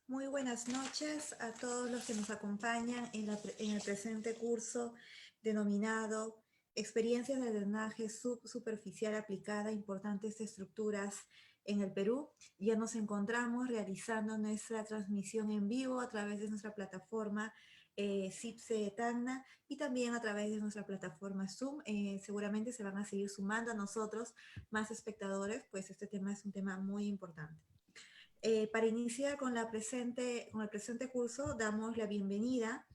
Muy buenas noches a todos los que nos acompañan en el presente curso denominado Experiencias de drenaje subsuperficial aplicada a importantes estructuras en el Perú. Ya nos encontramos realizando nuestra transmisión en vivo a través de nuestra plataforma CIPSE Tacna y también a través de nuestra plataforma Zoom. Seguramente se van a seguir sumando a nosotros más espectadores, pues este tema es un tema muy importante. Para iniciar con el presente curso, damos la bienvenida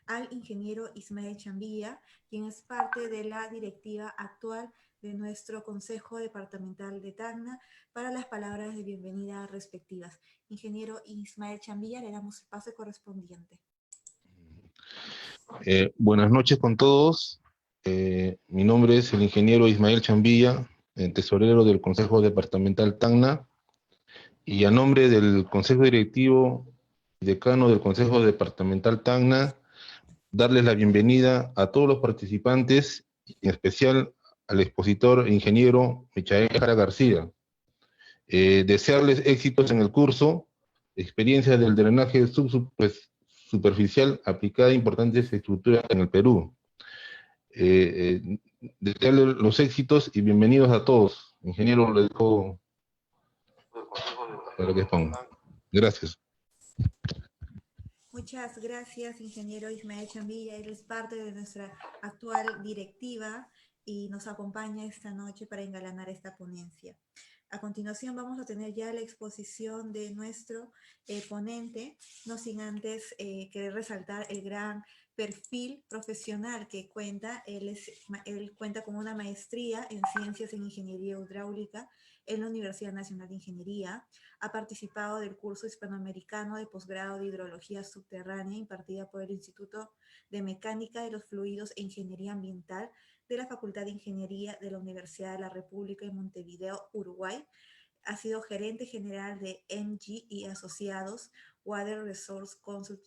al ingeniero Ismael Chambilla, quien es parte de la directiva actual de nuestro Consejo Departamental de Tacna, para las palabras de bienvenida respectivas. Ingeniero Ismael Chambilla, le damos el pase correspondiente. Buenas noches con todos. Mi nombre es el ingeniero Ismael Chambilla, tesorero del Consejo Departamental Tacna, y a nombre del Consejo Directivo y decano del Consejo Departamental Tacna, darles la bienvenida a todos los participantes, en especial al expositor ingeniero Michael Jara García. Desearles éxitos en el curso, experiencia del drenaje superficial aplicada a importantes estructuras en el Perú. Desearle los éxitos y bienvenidos a todos. Ingeniero, le dejo para que exponga. Gracias. Muchas gracias, ingeniero Ismael Chambilla. Él es parte de nuestra actual directiva y nos acompaña esta noche para engalanar esta ponencia. A continuación vamos a tener ya la exposición de nuestro ponente, no sin antes querer resaltar el gran perfil profesional que cuenta. Él cuenta con una maestría en Ciencias en Ingeniería Hidráulica en la Universidad Nacional de Ingeniería. Ha participado del curso hispanoamericano de posgrado de hidrología subterránea impartida por el Instituto de Mecánica de los Fluidos e Ingeniería Ambiental de la Facultad de Ingeniería de la Universidad de la República en Montevideo, Uruguay. Ha sido gerente general de MG y Asociados, Water Resource Consult,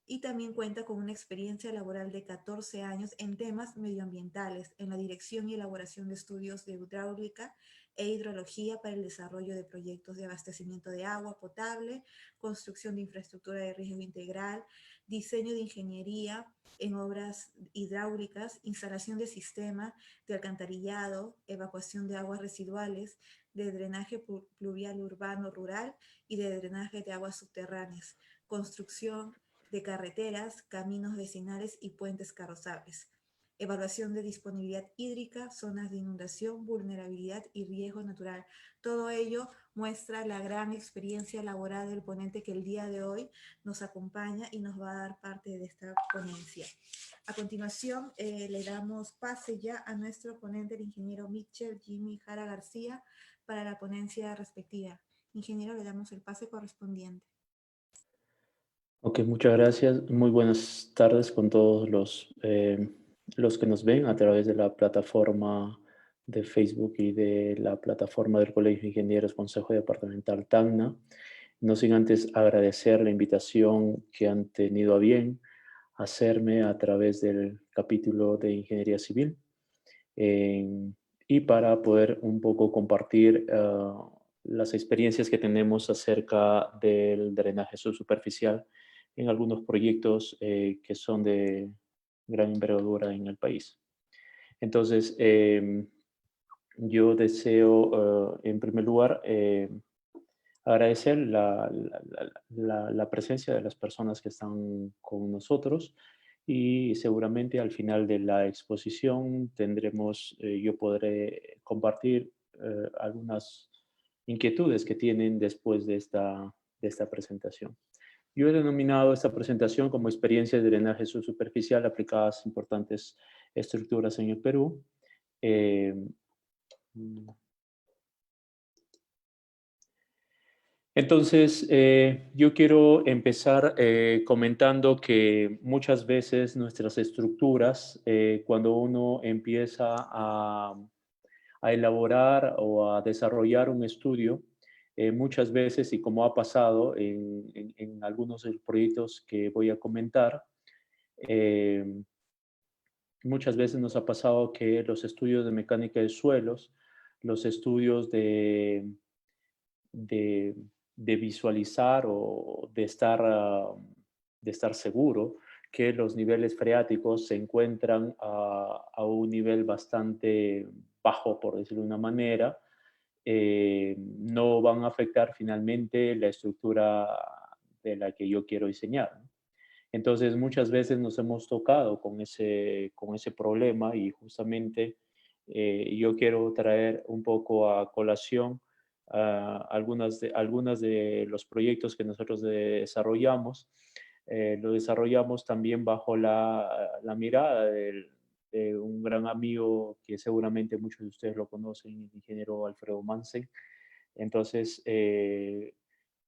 y también cuenta con una experiencia laboral de 14 años en temas medioambientales, en la dirección y elaboración de estudios de hidráulica e hidrología para el desarrollo de proyectos de abastecimiento de agua potable, construcción de infraestructura de riesgo integral, diseño de ingeniería en obras hidráulicas, instalación de sistema de alcantarillado, evacuación de aguas residuales, de drenaje pluvial urbano rural y de drenaje de aguas subterráneas, construcción de carreteras, caminos vecinales y puentes carrozables. Evaluación de disponibilidad hídrica, zonas de inundación, vulnerabilidad y riesgo natural. Todo ello muestra la gran experiencia laboral del ponente que el día de hoy nos acompaña y nos va a dar parte de esta ponencia. A continuación, le damos pase ya a nuestro ponente, el ingeniero Michael Jimmy Jara García, para la ponencia respectiva. Ingeniero, le damos el pase correspondiente. Ok, muchas gracias. Muy buenas tardes con todos los que nos ven a través de la plataforma de Facebook y de la plataforma del Colegio de Ingenieros Consejo Departamental Tacna. No sin antes agradecer la invitación que han tenido a bien hacerme a través del capítulo de Ingeniería Civil y para poder un poco compartir las experiencias que tenemos acerca del drenaje subsuperficial en algunos proyectos que son de gran envergadura en el país. Entonces, yo deseo, en primer lugar, agradecer la presencia de las personas que están con nosotros y seguramente al final de la exposición tendremos, yo podré compartir algunas inquietudes que tienen después de esta presentación. Yo he denominado esta presentación como experiencia de drenaje subsuperficial aplicadas a importantes estructuras en el Perú. Entonces, yo quiero empezar comentando que muchas veces nuestras estructuras, cuando uno empieza a elaborar o a desarrollar un estudio, muchas veces, y como ha pasado en algunos de los proyectos que voy a comentar, muchas veces nos ha pasado que los estudios de mecánica de suelos, los estudios de de visualizar o de estar seguro que los niveles freáticos se encuentran a un nivel bastante bajo, por decirlo de una manera, no van a afectar finalmente la estructura de la que yo quiero diseñar, ¿no? Entonces, muchas veces nos hemos tocado con ese problema y justamente yo quiero traer un poco a colación algunas de los proyectos que nosotros desarrollamos. Lo desarrollamos también bajo la mirada de un gran amigo que seguramente muchos de ustedes lo conocen, el ingeniero Alfredo Mansen. Entonces,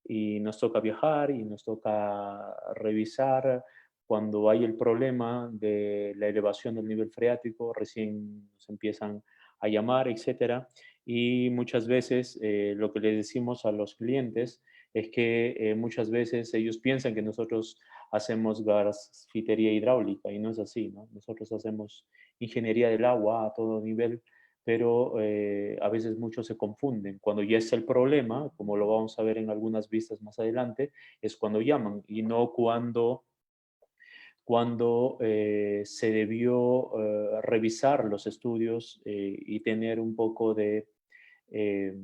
y nos toca viajar y nos toca revisar cuando hay el problema de la elevación del nivel freático, recién nos empiezan a llamar, etcétera. Y muchas veces lo que le decimos a los clientes es que muchas veces ellos piensan que nosotros hacemos gasfitería hidráulica y no es así, ¿no? Nosotros hacemos ingeniería del agua a todo nivel, pero a veces muchos se confunden. Cuando ya es el problema, como lo vamos a ver en algunas vistas más adelante, es cuando llaman y no cuando se debió revisar los estudios y tener un poco eh,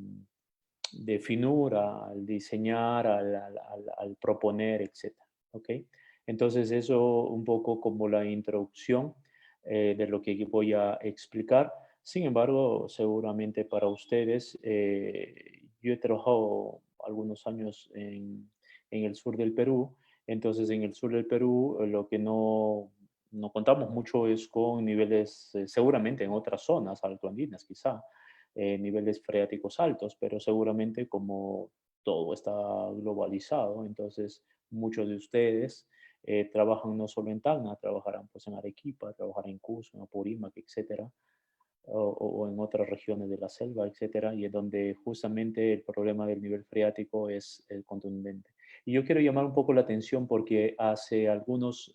de finura al diseñar, al proponer, etc. ¿Ok? Entonces eso un poco como la introducción de lo que voy a explicar. Sin embargo, seguramente para ustedes, yo he trabajado algunos años en el sur del Perú. Entonces en el sur del Perú lo que no contamos mucho es con niveles, seguramente en otras zonas altoandinas quizá, niveles freáticos altos, pero seguramente como todo está globalizado, entonces muchos de ustedes trabajan no solo en Tacna, trabajarán pues en Arequipa, trabajarán en Cusco, en Apurímac, etcétera, o en otras regiones de la selva, etcétera, y es donde justamente el problema del nivel freático es contundente. Y yo quiero llamar un poco la atención porque hace algunos,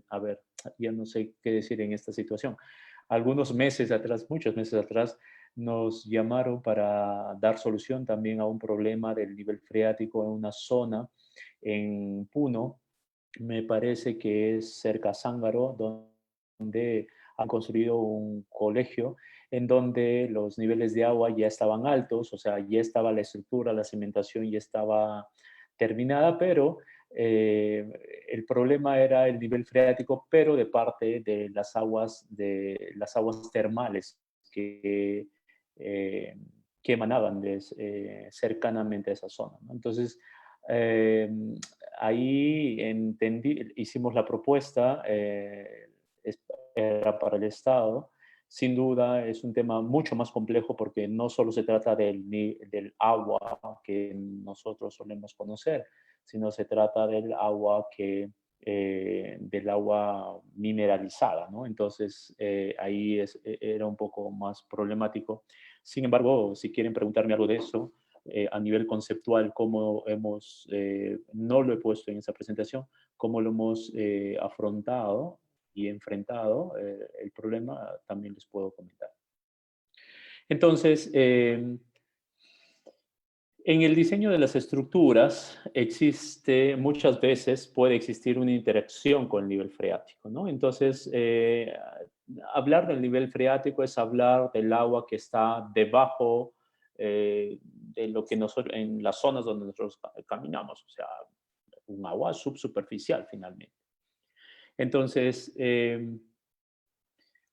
a ver, ya no sé qué decir en esta situación, algunos meses atrás, muchos meses atrás, nos llamaron para dar solución también a un problema del nivel freático en una zona en Puno, me parece que es cerca a Zángaro, donde han construido un colegio en donde los niveles de agua ya estaban altos, o sea, ya estaba la estructura, la cimentación ya estaba terminada, pero el problema era el nivel freático, pero de parte de las aguas termales que, eh, que emanaban cercanamente a esa zona, ¿no? Entonces, eh, ahí hicimos la propuesta, era para el Estado. Sin duda es un tema mucho más complejo porque no solo se trata del agua que nosotros solemos conocer, sino se trata del agua del agua mineralizada, ¿no? Entonces ahí era un poco más problemático. Sin embargo, si quieren preguntarme algo de eso, a nivel conceptual, no lo he puesto en esa presentación, cómo lo hemos afrontado y enfrentado el problema, también les puedo comentar. Entonces, en el diseño de las estructuras muchas veces puede existir una interacción con el nivel freático, ¿no? Entonces, hablar del nivel freático es hablar del agua que está debajo de lo que nosotros, en las zonas donde nosotros caminamos, o sea, un agua subsuperficial finalmente. Entonces,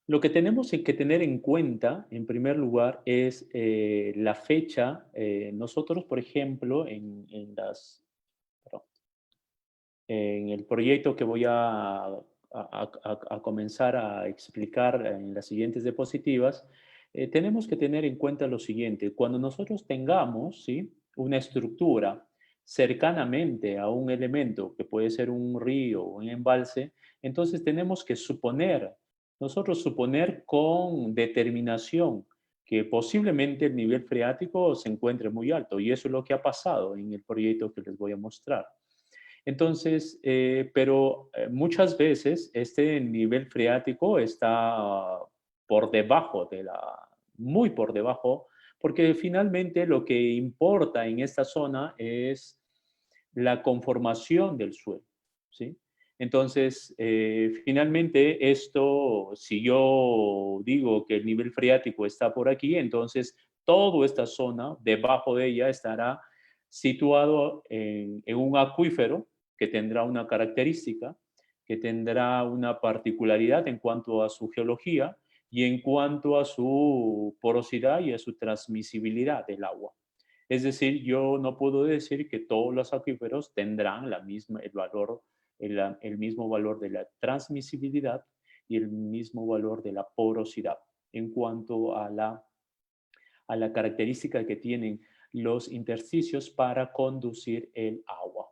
lo que tenemos que tener en cuenta, en primer lugar, es la fecha. Nosotros, por ejemplo, en el proyecto que voy a comenzar a explicar en las siguientes diapositivas, tenemos que tener en cuenta lo siguiente. Cuando nosotros tengamos, ¿sí?, una estructura cercanamente a un elemento que puede ser un río o un embalse, entonces tenemos que nosotros suponer con determinación que posiblemente el nivel freático se encuentre muy alto, y eso es lo que ha pasado en el proyecto que les voy a mostrar. Entonces, pero muchas veces este nivel freático está por debajo muy por debajo, porque finalmente lo que importa en esta zona es la conformación del suelo, ¿sí? Entonces, finalmente esto, si yo digo que el nivel freático está por aquí, entonces toda esta zona, debajo de ella, estará situado en un acuífero que tendrá una característica, que tendrá una particularidad en cuanto a su geología y en cuanto a su porosidad y a su transmisibilidad del agua. Es decir, yo no puedo decir que todos los acuíferos tendrán el mismo valor de la transmisibilidad y el mismo valor de la porosidad en cuanto a la característica que tienen los intersticios para conducir el agua.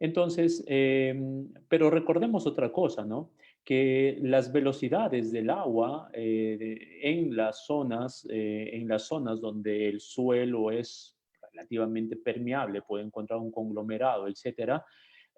Entonces, pero recordemos otra cosa, ¿no? Que las velocidades del agua en las zonas donde el suelo es relativamente permeable, puede encontrar un conglomerado, etcétera,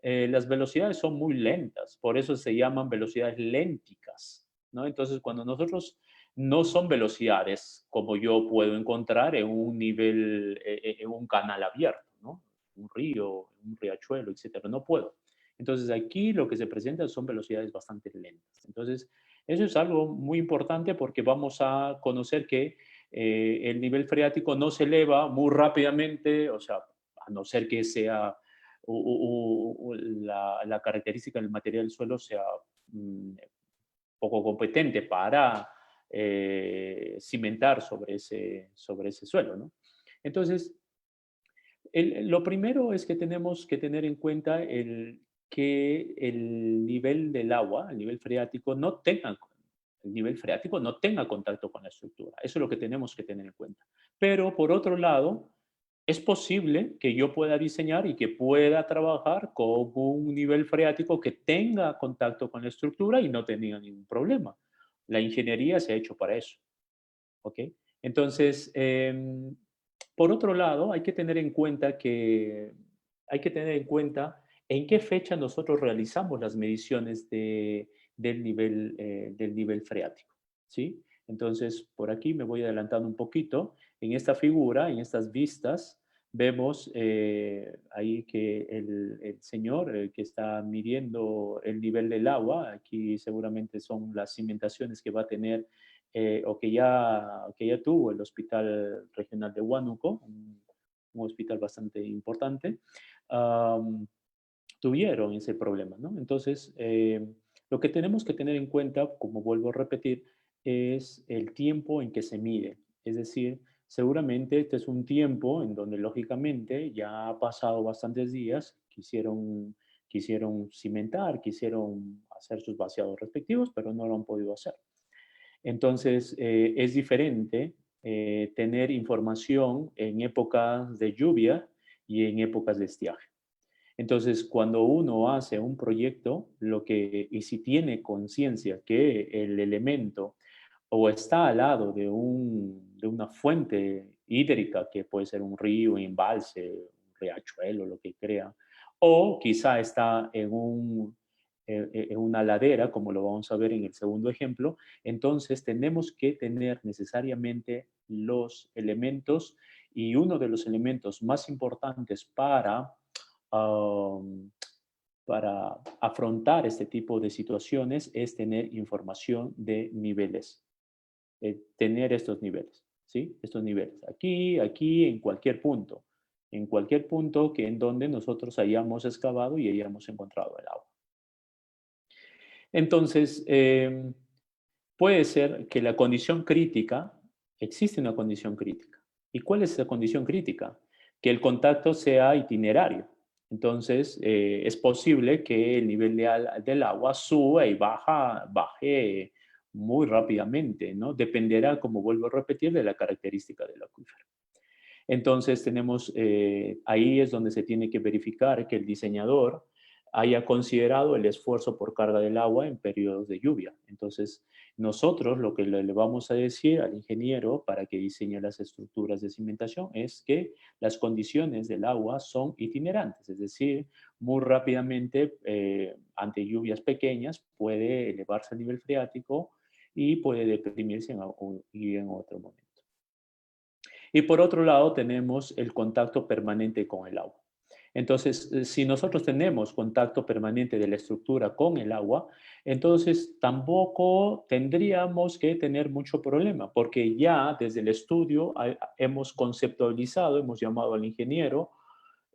las velocidades son muy lentas, por eso se llaman velocidades lénticas, ¿no? Entonces, cuando nosotros no son velocidades como yo puedo encontrar en un nivel, en un canal abierto, ¿no? Un río, un riachuelo, etcétera, no puedo. Entonces, aquí lo que se presenta son velocidades bastante lentas. Entonces, eso es algo muy importante porque vamos a conocer que el nivel freático no se eleva muy rápidamente, o sea, a no ser que sea la característica del material del suelo sea poco competente para cimentar sobre ese suelo, ¿no? Entonces, lo primero es que tenemos que tener en cuenta que el nivel del agua, el nivel freático, no tenga contacto con la estructura. Eso es lo que tenemos que tener en cuenta. Pero, por otro lado, es posible que yo pueda diseñar y que pueda trabajar con un nivel freático que tenga contacto con la estructura y no tenga ningún problema. La ingeniería se ha hecho para eso. ¿Ok? Entonces, por otro lado, hay que tener en cuenta en qué fecha nosotros realizamos las mediciones del nivel freático, ¿sí? Entonces, por aquí me voy adelantando un poquito. En esta figura, en estas vistas, vemos ahí que el señor que está midiendo el nivel del agua, aquí seguramente son las cimentaciones que va a tener o que ya tuvo el Hospital Regional de Huánuco, un hospital bastante importante, tuvieron ese problema, ¿no? Entonces, lo que tenemos que tener en cuenta, como vuelvo a repetir, es el tiempo en que se mide. Es decir, seguramente este es un tiempo en donde lógicamente ya ha pasado bastantes días, quisieron cimentar, quisieron hacer sus vaciados respectivos, pero no lo han podido hacer. Entonces, es diferente tener información en épocas de lluvia y en épocas de estiaje. Entonces, cuando uno hace un proyecto, y si tiene conciencia que el elemento o está al lado de una fuente hídrica, que puede ser un río, un embalse, un riachuelo, lo que crea, o quizá está en una ladera, como lo vamos a ver en el segundo ejemplo, entonces tenemos que tener necesariamente los elementos y uno de los elementos más importantes um, para afrontar este tipo de situaciones es tener información de niveles, tener estos niveles, ¿sí? Estos niveles, aquí, en cualquier punto que en donde nosotros hayamos excavado y hayamos encontrado el agua. Entonces, puede ser que la condición crítica, existe una condición crítica. ¿Y cuál es esa condición crítica? Que el contacto sea itinerario. Entonces, es posible que el nivel del agua suba y baje muy rápidamente, ¿no? Dependerá, como vuelvo a repetir, de la característica del acuífero. Entonces, ahí es donde se tiene que verificar que el diseñador haya considerado el esfuerzo por carga del agua en periodos de lluvia. Entonces, nosotros lo que le vamos a decir al ingeniero para que diseñe las estructuras de cimentación es que las condiciones del agua son itinerantes, es decir, muy rápidamente, ante lluvias pequeñas, puede elevarse el nivel freático y puede deprimirse en otro momento. Y por otro lado tenemos el contacto permanente con el agua. Entonces, si nosotros tenemos contacto permanente de la estructura con el agua, entonces tampoco tendríamos que tener mucho problema, porque ya desde el estudio hemos conceptualizado, hemos llamado al ingeniero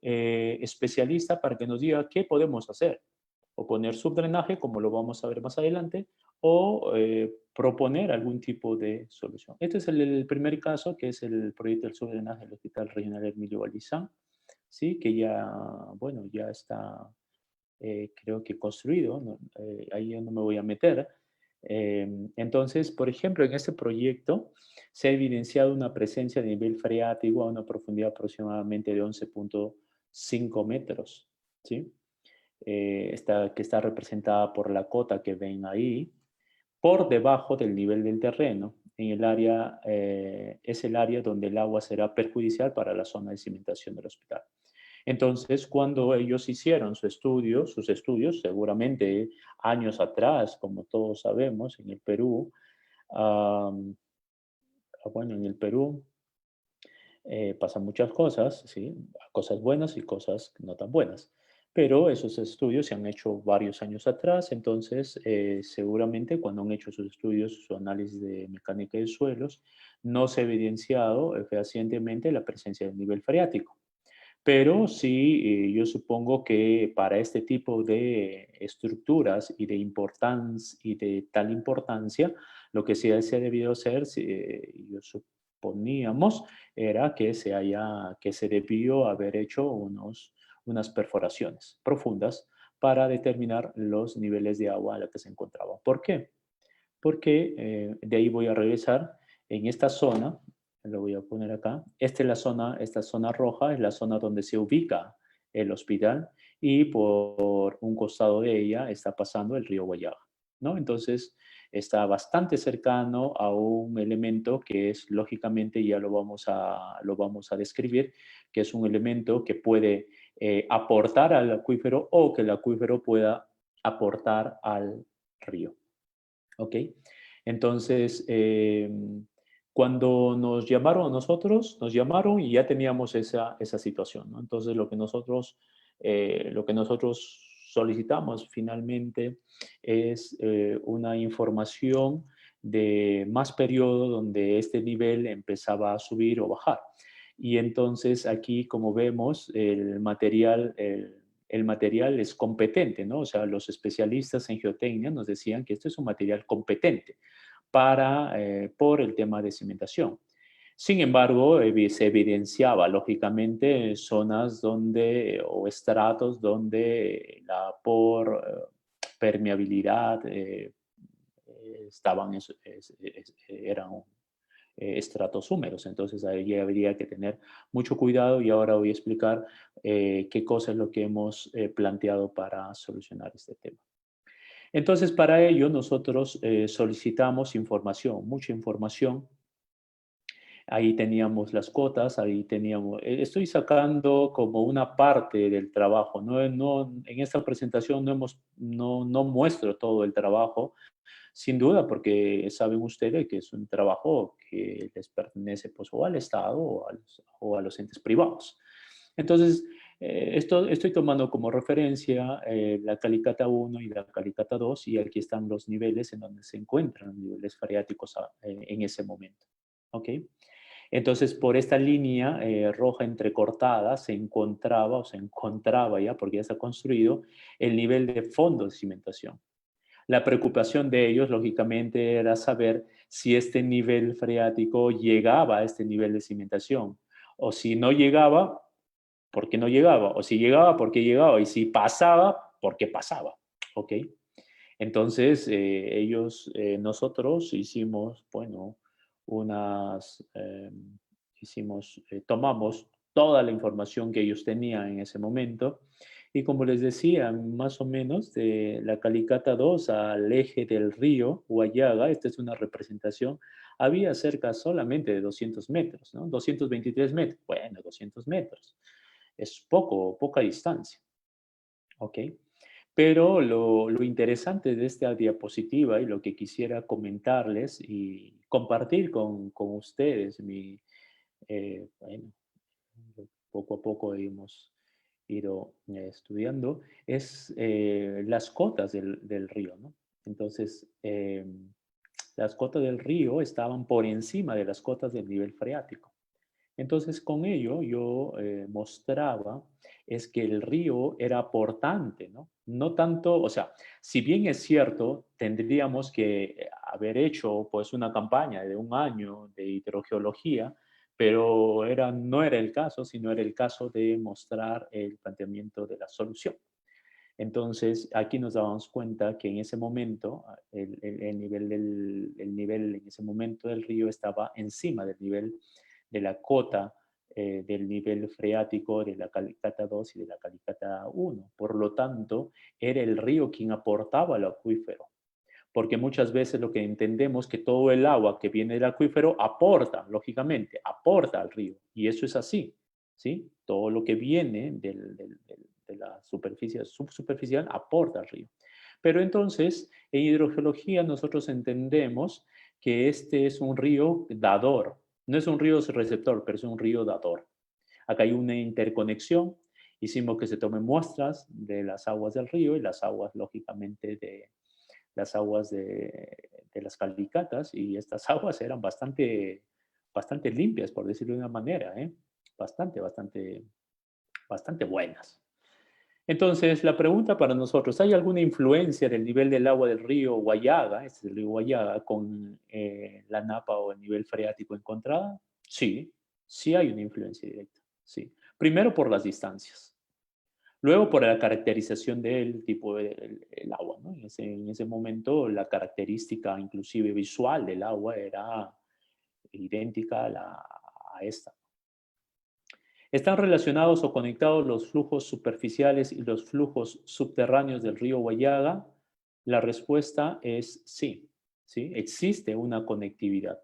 especialista para que nos diga qué podemos hacer, o poner subdrenaje, como lo vamos a ver más adelante, o proponer algún tipo de solución. Este es el primer caso, que es el proyecto del subdrenaje del Hospital Regional Emilio Balizán, ¿sí? Que ya, bueno, ya está, creo que construido, ¿no? Ahí yo no me voy a meter. Entonces, por ejemplo, en este proyecto se ha evidenciado una presencia de nivel freático a una profundidad aproximadamente de 11.5 metros, ¿sí? Que está representada por la cota que ven ahí, por debajo del nivel del terreno, en el área, es el área donde el agua será perjudicial para la zona de cimentación del hospital. Entonces, cuando ellos hicieron sus estudios, seguramente años atrás, como todos sabemos, en el Perú, bueno, en el Perú pasan muchas cosas, ¿sí? Cosas buenas y cosas no tan buenas. Pero esos estudios se han hecho varios años atrás, entonces seguramente cuando han hecho sus estudios, su análisis de mecánica de suelos, no se ha evidenciado fehacientemente la presencia del nivel freático. Pero sí, yo supongo que para este tipo de estructuras y de importancia y de tal importancia, lo que sí se ha debido hacer, yo suponíamos, era que que se debió haber hecho unas perforaciones profundas para determinar los niveles de agua a la que se encontraba. ¿Por qué? Porque de ahí voy a regresar en esta zona, lo voy a poner acá, esta zona roja es la zona donde se ubica el hospital y por un costado de ella está pasando el río Guayaga, ¿no? Entonces está bastante cercano a un elemento que es, lógicamente, ya lo vamos a describir, que es un elemento que puede aportar al acuífero o que el acuífero pueda aportar al río. ¿Ok? Entonces, cuando nos llamaron a nosotros, nos llamaron y ya teníamos esa situación, ¿no? Entonces, lo que nosotros solicitamos finalmente es una información de más periodo donde este nivel empezaba a subir o bajar. Y entonces aquí, como vemos, el material es competente, ¿no? O sea, los especialistas en geotecnia nos decían que esto es un material competente por el tema de cimentación. Sin embargo, se evidenciaba, lógicamente, zonas donde, o estratos donde por permeabilidad eran estratos húmedos. Entonces ahí habría que tener mucho cuidado y ahora voy a explicar qué cosa es lo que hemos planteado para solucionar este tema. Entonces, para ello nosotros solicitamos información, mucha información. Ahí teníamos las cotas, ahí teníamos, estoy sacando como una parte del trabajo, en esta presentación no muestro todo el trabajo, sin duda, porque saben ustedes que es un trabajo que les pertenece pues, o al Estado o a los entes privados. Entonces, estoy tomando como referencia la Calicata 1 y la Calicata 2 y aquí están los niveles en donde se encuentran los niveles freáticos en ese momento. ¿Ok? Entonces, por esta línea roja entrecortada se encontraba ya, porque ya está construido, el nivel de fondo de cimentación. La preocupación de ellos, lógicamente, era saber si este nivel freático llegaba a este nivel de cimentación. O si no llegaba, ¿por qué no llegaba? O si llegaba, ¿por qué llegaba? Y si pasaba, ¿por qué pasaba? ¿Ok? Entonces, nosotros hicimos, bueno, tomamos toda la información que ellos tenían en ese momento y como les decía, más o menos de la Calicata 2 al eje del río Guayaga, esta es una representación, había cerca solamente de 200 metros, ¿no? 223 metros, bueno, 200 metros, es poca distancia, ¿ok? Pero lo interesante de esta diapositiva y lo que quisiera comentarles y compartir con ustedes, bueno, poco a poco hemos ido estudiando, es las cotas del río, ¿no? Entonces, las cotas del río estaban por encima de las cotas del nivel freático. Entonces, con ello yo mostraba es que el río era aportante, ¿no? No tanto, o sea, si bien es cierto, tendríamos que haber hecho pues una campaña de un año de hidrogeología, pero no era el caso, sino era el caso de mostrar el planteamiento de la solución. Entonces, aquí nos dábamos cuenta que en ese momento el nivel en ese momento del río estaba encima del nivel de la cota del nivel freático de la Calicata 2 y de la Calicata 1. Por lo tanto, era el río quien aportaba al acuífero. Porque muchas veces lo que entendemos que todo el agua que viene del acuífero aporta, lógicamente, aporta al río. Y eso es así, ¿sí? Todo lo que viene de la superficie subsuperficial aporta al río. Pero entonces, en hidrogeología nosotros entendemos que este es un río dador. No es un río receptor, pero es un río dador. Acá hay una interconexión. Hicimos que se tomen muestras de las aguas del río y las aguas, lógicamente, de las aguas de las calicatas, y estas aguas eran bastante limpias, por decirlo de una manera, ¿eh? Bastante buenas. Entonces, la pregunta para nosotros, ¿hay alguna influencia del nivel del agua del río Guayaga, este es el río Guayaga, con la napa o el nivel freático encontrada? Sí, sí hay una influencia directa, sí. Primero por las distancias. Luego, por la caracterización del tipo del agua, ¿no? En ese momento, la característica inclusive visual del agua era idéntica a esta. ¿Están relacionados o conectados los flujos superficiales y los flujos subterráneos del río Guayaga? La respuesta es sí, ¿sí? Existe una conectividad.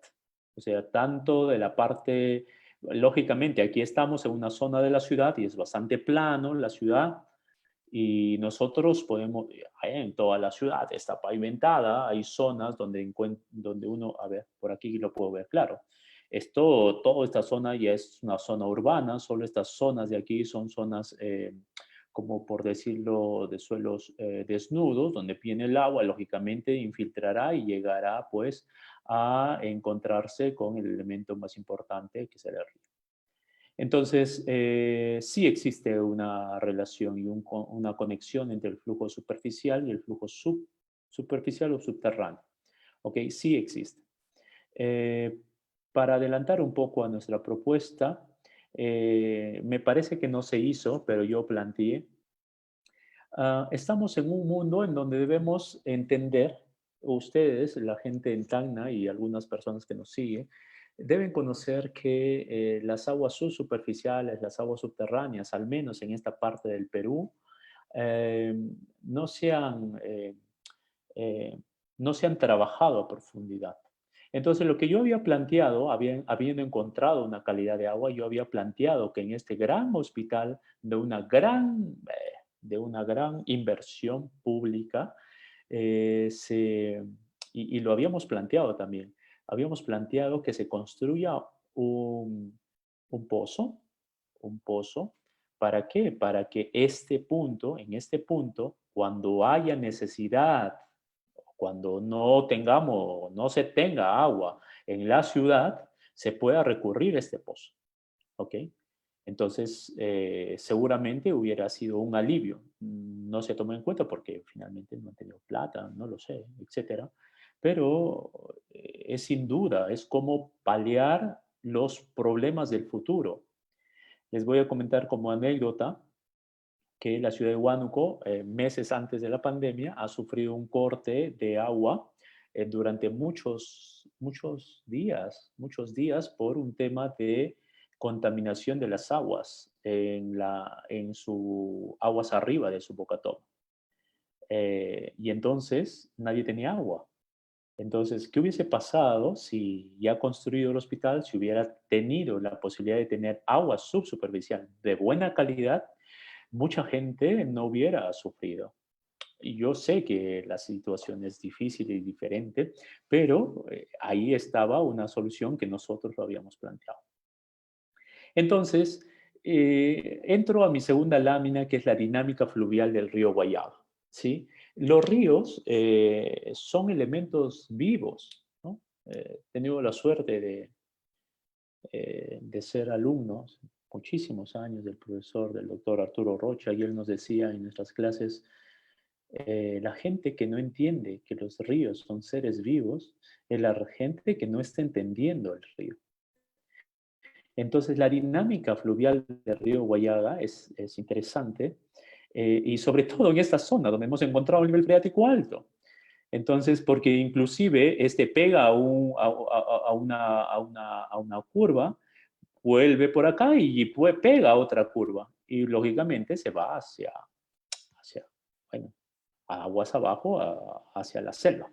O sea, tanto de la parte, lógicamente, aquí estamos en una zona de la ciudad y es bastante plano la ciudad, y nosotros podemos, en toda la ciudad está pavimentada, hay zonas donde uno, a ver, por aquí lo puedo ver claro. Toda esta zona ya es una zona urbana, solo estas zonas de aquí son zonas, como por decirlo, de suelos desnudos, donde viene el agua, lógicamente infiltrará y llegará pues a encontrarse con el elemento más importante que será el río. Entonces, sí existe una relación y una conexión entre el flujo superficial y el flujo superficial o subterráneo. ¿Ok? Sí existe. Eh, para adelantar un poco a nuestra propuesta, me parece que no se hizo, pero yo planteé, estamos en un mundo en donde debemos entender, ustedes, la gente en Tacna y algunas personas que nos siguen, deben conocer que las aguas subsuperficiales, las aguas subterráneas, al menos en esta parte del Perú, eh, no se han, eh, eh, no se han trabajado a profundidad. Entonces, lo que yo había planteado, habiendo encontrado una calidad de agua, yo había planteado que en este gran hospital de una gran inversión pública, y lo habíamos planteado también, habíamos planteado que se construya un, un pozo, un pozo. ¿Para qué? Para que en este punto, cuando haya necesidad, cuando no se tenga agua en la ciudad, se pueda recurrir a este pozo. ¿Ok? Entonces, seguramente hubiera sido un alivio. No se tomó en cuenta porque finalmente no han tenido plata, no lo sé, etcétera. Pero es sin duda, es como paliar los problemas del futuro. Les voy a comentar como anécdota que la ciudad de Huánuco, meses antes de la pandemia, ha sufrido un corte de agua durante muchos días por un tema de contaminación de las aguas en sus aguas arriba de su bocatón. Y entonces nadie tenía agua. Entonces, ¿qué hubiese pasado si ya construido el hospital, si hubiera tenido la posibilidad de tener agua subsuperficial de buena calidad? Mucha gente no hubiera sufrido. Y yo sé que la situación es difícil y diferente, pero ahí estaba una solución que nosotros lo habíamos planteado. Entonces, entro a mi segunda lámina, que es la dinámica fluvial del río Guayaba, ¿sí? Los ríos son elementos vivos, ¿no? He tenido la suerte de ser alumno muchísimos años del profesor, del doctor Arturo Rocha, y él nos decía en nuestras clases, la gente que no entiende que los ríos son seres vivos es la gente que no está entendiendo el río. Entonces, la dinámica fluvial del río Guayaga es interesante, y sobre todo en esta zona donde hemos encontrado un nivel freático alto. Entonces, porque inclusive este pega a una curva, vuelve por acá y pega a otra curva. Y lógicamente se va bueno, aguas abajo, hacia la selva.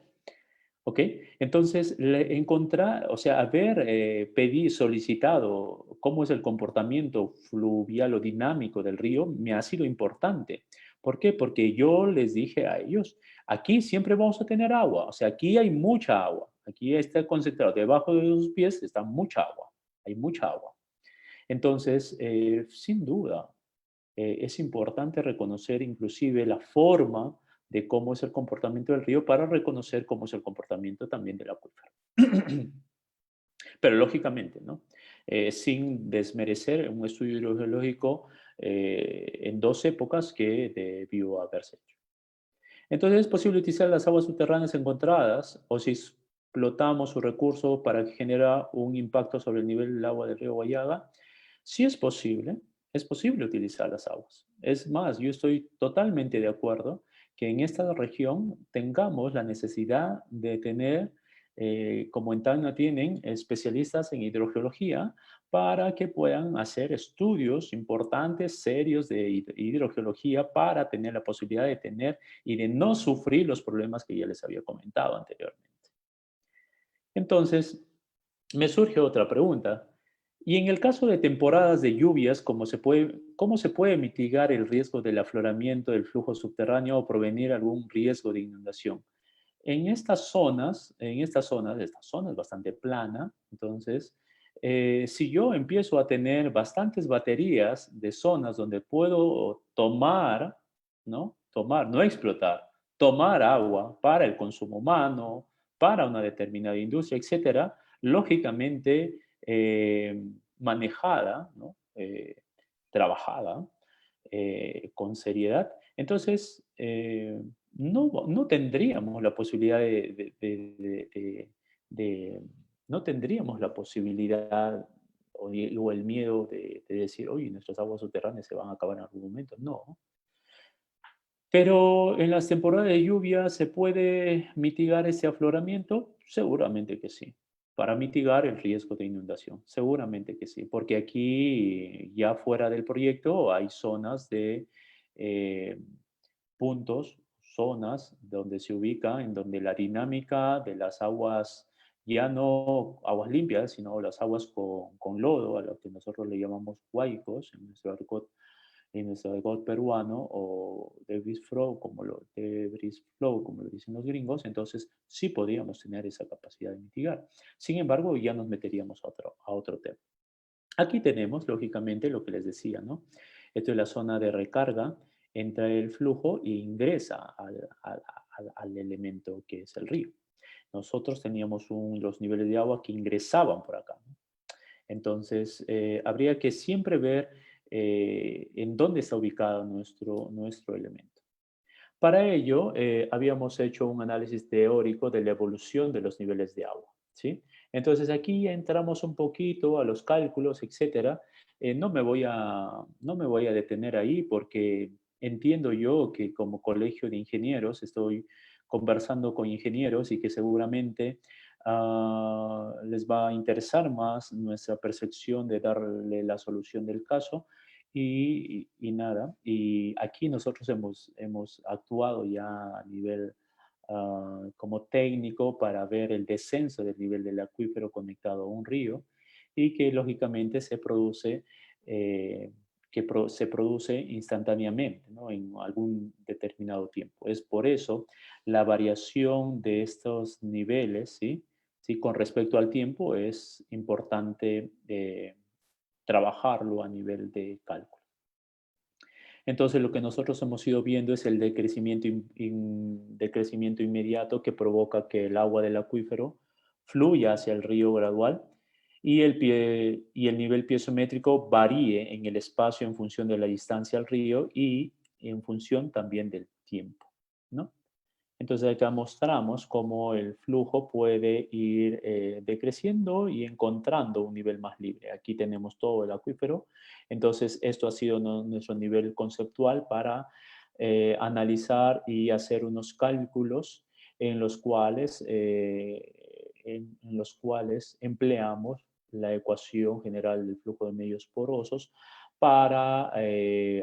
¿Ok? Entonces, encontrar, o sea, haber solicitado cómo es el comportamiento fluvial o dinámico del río me ha sido importante. ¿Por qué? Porque yo les dije a ellos, aquí siempre vamos a tener agua, o sea, aquí hay mucha agua, aquí está concentrado, debajo de sus pies está mucha agua, hay mucha agua. Entonces, sin duda, es importante reconocer inclusive la forma de cómo es el comportamiento del río para reconocer cómo es el comportamiento también del acuífero. Pero lógicamente, ¿no? Sin desmerecer un estudio hidrogeológico en dos épocas que debió haberse hecho. Entonces es posible utilizar las aguas subterráneas encontradas o si explotamos su recurso para generar un impacto sobre el nivel del agua del río Guayaga. Sí es posible utilizar las aguas. Es más, yo estoy totalmente de acuerdo que en esta región tengamos la necesidad de tener, como en Tacna tienen, especialistas en hidrogeología para que puedan hacer estudios importantes, serios de hidrogeología para tener la posibilidad de tener y de no sufrir los problemas que ya les había comentado anteriormente. Entonces, me surge otra pregunta. Y en el caso de temporadas de lluvias, ¿cómo se puede mitigar el riesgo del afloramiento del flujo subterráneo o prevenir algún riesgo de inundación? Esta zona es bastante plana, entonces, si yo empiezo a tener bastantes baterías de zonas donde puedo tomar, ¿no? Tomar, no explotar, tomar agua para el consumo humano, para una determinada industria, etcétera, lógicamente manejada, ¿no? Trabajada con seriedad, entonces no tendríamos la posibilidad no tendríamos la posibilidad o el miedo de decir, oye, nuestras aguas subterráneas se van a acabar en algún momento. No. Pero en las temporadas de lluvia, ¿se puede mitigar ese afloramiento? Seguramente que sí. Para mitigar el riesgo de inundación, seguramente que sí. Porque aquí, ya fuera del proyecto, hay zonas de eh, puntos, zonas donde se ubica, en donde la dinámica de las aguas, ya no aguas limpias, sino las aguas con lodo, a lo que nosotros le llamamos huaicos en nuestro argot peruano, o debris flow, como lo dicen los gringos, entonces sí podríamos tener esa capacidad de mitigar. Sin embargo, ya nos meteríamos a otro tema. Aquí tenemos, lógicamente, lo que les decía, ¿no? Esto es la zona de recarga, entra el flujo e ingresa al elemento que es el río. Nosotros teníamos los niveles de agua que ingresaban por acá, ¿no? Entonces, habría que siempre ver en dónde está ubicado nuestro elemento. Para ello, habíamos hecho un análisis teórico de la evolución de los niveles de agua, ¿sí? Entonces, aquí entramos un poquito a los cálculos, etcétera. No me voy a detener ahí porque entiendo yo que como colegio de ingenieros estoy conversando con ingenieros y que seguramente les va a interesar más nuestra percepción de darle la solución del caso. Y nada, y aquí nosotros hemos actuado ya a nivel como técnico para ver el descenso del nivel del acuífero conectado a un río y que lógicamente se produce instantáneamente, ¿no? En algún determinado tiempo. Es por eso la variación de estos niveles, ¿sí? Sí, con respecto al tiempo es importante trabajarlo a nivel de cálculo. Entonces, lo que nosotros hemos ido viendo es el decrecimiento, decrecimiento inmediato que provoca que el agua del acuífero fluya hacia el río gradual y el nivel piezométrico varíe en el espacio en función de la distancia al río y en función también del tiempo, ¿no? Entonces acá mostramos cómo el flujo puede ir decreciendo y encontrando un nivel más libre. Aquí tenemos todo el acuífero. Entonces esto ha sido nuestro nivel conceptual para analizar y hacer unos cálculos en los cuales, en los cuales empleamos la ecuación general del flujo de medios porosos para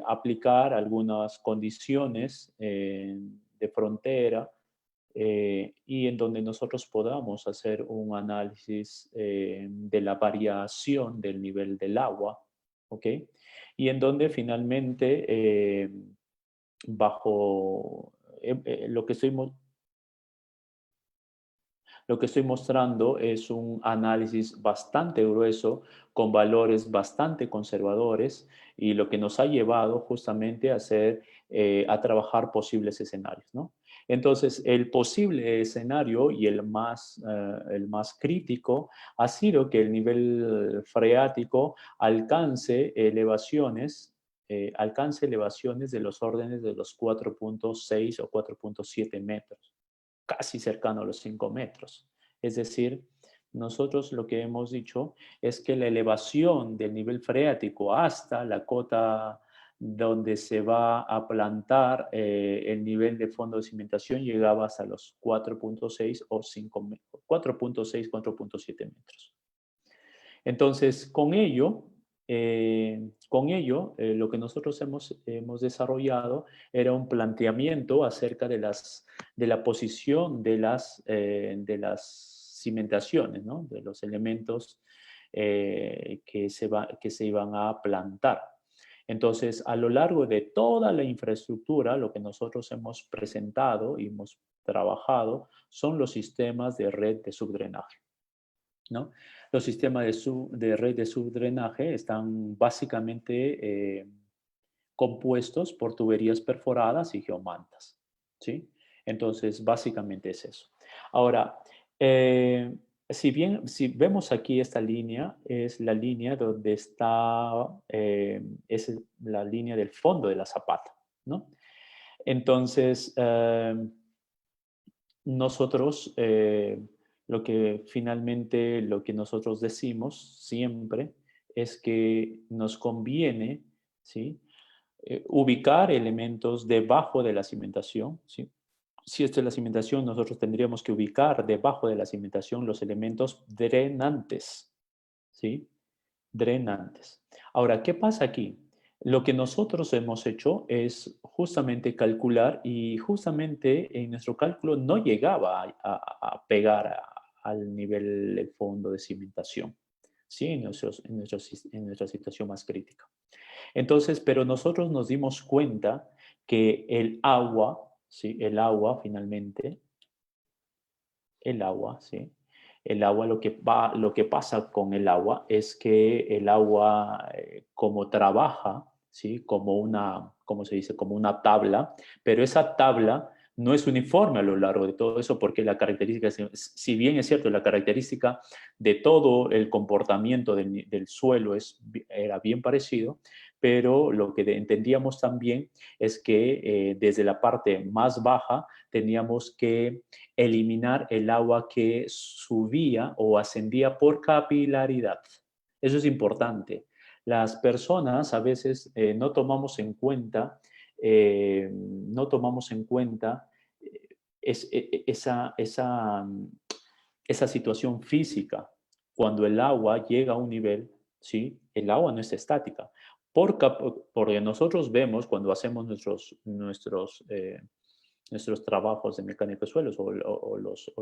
aplicar algunas condiciones de frontera y en donde nosotros podamos hacer un análisis de la variación del nivel del agua, ¿ok? Y en donde finalmente, bajo lo que lo que estoy mostrando es un análisis bastante grueso con valores bastante conservadores y lo que nos ha llevado justamente a a trabajar posibles escenarios, ¿no? Entonces, el posible escenario y el más crítico ha sido que el nivel freático alcance elevaciones de los órdenes de los 4.6 o 4.7 metros, casi cercano a los 5 metros. Es decir, nosotros lo que hemos dicho es que la elevación del nivel freático hasta la cota donde se va a plantar el nivel de fondo de cimentación llegaba hasta los 4.6 o 5 metros, 4.6, 4.7 metros. Entonces, lo que nosotros hemos desarrollado era un planteamiento acerca de la posición de las cimentaciones, ¿no? De los elementos que se iban a plantar. Entonces, a lo largo de toda la infraestructura, lo que nosotros hemos presentado y hemos trabajado son los sistemas de red de subdrenaje, ¿no? Los sistemas de red de subdrenaje están básicamente compuestos por tuberías perforadas y geomantas, ¿sí? Entonces, básicamente es eso. Ahora, si vemos aquí esta línea, es la línea donde está, es la línea del fondo de la zapata, ¿no? Entonces, nosotros, lo que nosotros decimos siempre es que nos conviene, ¿sí? Ubicar elementos debajo de la cimentación, ¿sí? Si esta es la cimentación, nosotros tendríamos que ubicar debajo de la cimentación los elementos drenantes, ¿sí? Drenantes. Ahora, ¿qué pasa aquí? Lo que nosotros hemos hecho es justamente calcular y justamente en nuestro cálculo no llegaba a pegar al nivel del fondo de cimentación, ¿sí? En nuestra situación más crítica. Entonces, pero nosotros nos dimos cuenta que el agua, ¿sí? El agua finalmente, ¿sí? El agua, lo que pasa con el agua es que el agua, como trabaja, ¿sí? ¿Cómo se dice? Como una tabla, pero esa tabla no es uniforme a lo largo de todo eso porque la característica, si bien es cierto, la característica de todo el comportamiento del suelo era bien parecido, pero lo que entendíamos también es que desde la parte más baja teníamos que eliminar el agua que subía o ascendía por capilaridad. Eso es importante. Las personas a veces no tomamos en cuenta esa situación física. Cuando el agua llega a un nivel, ¿sí? El agua no es estática. Porque nosotros vemos cuando hacemos nuestros trabajos de mecánica de suelos o los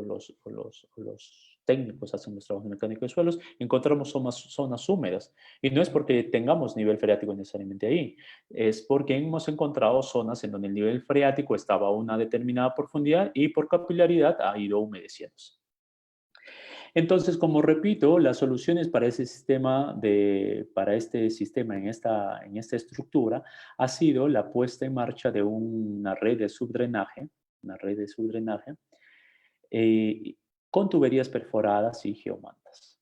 técnicos hacen los trabajos de mecánica de suelos, encontramos zonas húmedas. Y no es porque tengamos nivel freático necesariamente ahí, es porque hemos encontrado zonas en donde el nivel freático estaba a una determinada profundidad y por capilaridad ha ido humedeciéndose. Entonces, como repito, las soluciones para ese sistema, para este sistema en esta estructura, ha sido la puesta en marcha de una red de subdrenaje, eh, con tuberías perforadas y geomantas.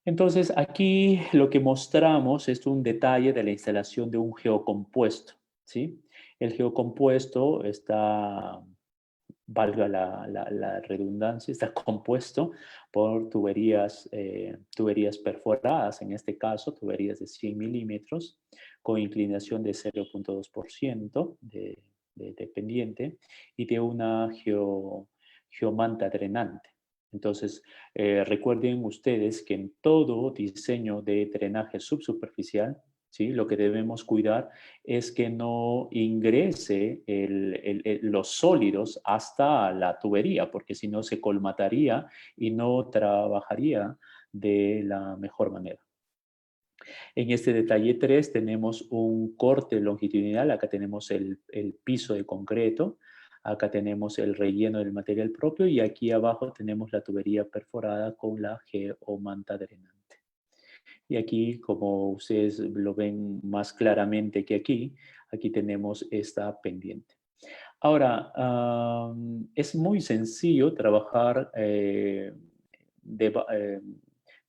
Entonces, aquí lo que mostramos es un detalle de la instalación de un geocompuesto, ¿sí? El geocompuesto está, valga la redundancia, está compuesto por tuberías perforadas, en este caso, tuberías de 100 milímetros, con inclinación de 0.2% de pendiente y de una geomanta drenante. Entonces, recuerden ustedes que en todo diseño de drenaje subsuperficial, ¿sí? Lo que debemos cuidar es que no ingrese los sólidos hasta la tubería, porque si no se colmataría y no trabajaría de la mejor manera. En este detalle 3 tenemos un corte longitudinal, acá tenemos el piso de concreto, acá tenemos el relleno del material propio y aquí abajo tenemos la tubería perforada con la geomanta drenante. Y aquí, como ustedes lo ven más claramente que aquí, aquí tenemos esta pendiente. Ahora, es muy sencillo trabajar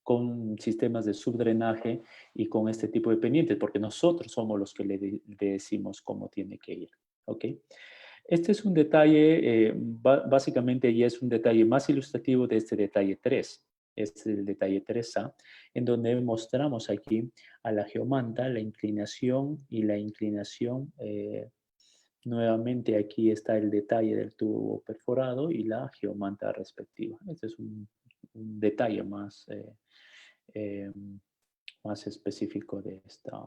con sistemas de subdrenaje y con este tipo de pendientes, porque nosotros somos los que le decimos cómo tiene que ir. ¿Ok? Este es un detalle, básicamente ya es un detalle más ilustrativo de este detalle 3. Este es el detalle 3A, en donde mostramos aquí a la geomanta la inclinación y la inclinación. Nuevamente aquí está el detalle del tubo perforado y la geomanta respectiva. Este es un detalle eh, más específico de esta.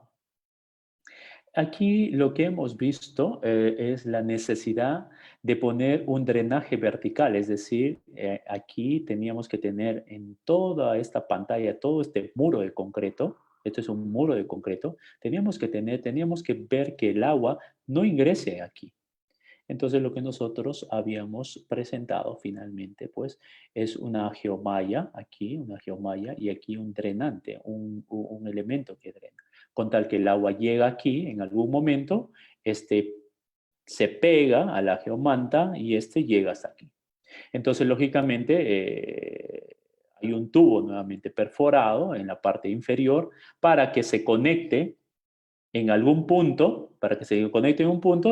Aquí lo que hemos visto es la necesidad de poner un drenaje vertical, es decir, aquí teníamos que tener en toda esta pantalla, todo este muro de concreto, esto es un muro de concreto, teníamos que ver que el agua no ingrese aquí. Entonces lo que nosotros habíamos presentado finalmente, pues, es una geomalla, aquí una geomalla y aquí un drenante, un elemento que drena. Con tal que el agua llega aquí en algún momento, se pega a la geomanta y llega hasta aquí. Entonces, lógicamente, hay un tubo nuevamente perforado en la parte inferior para que se conecte en algún punto,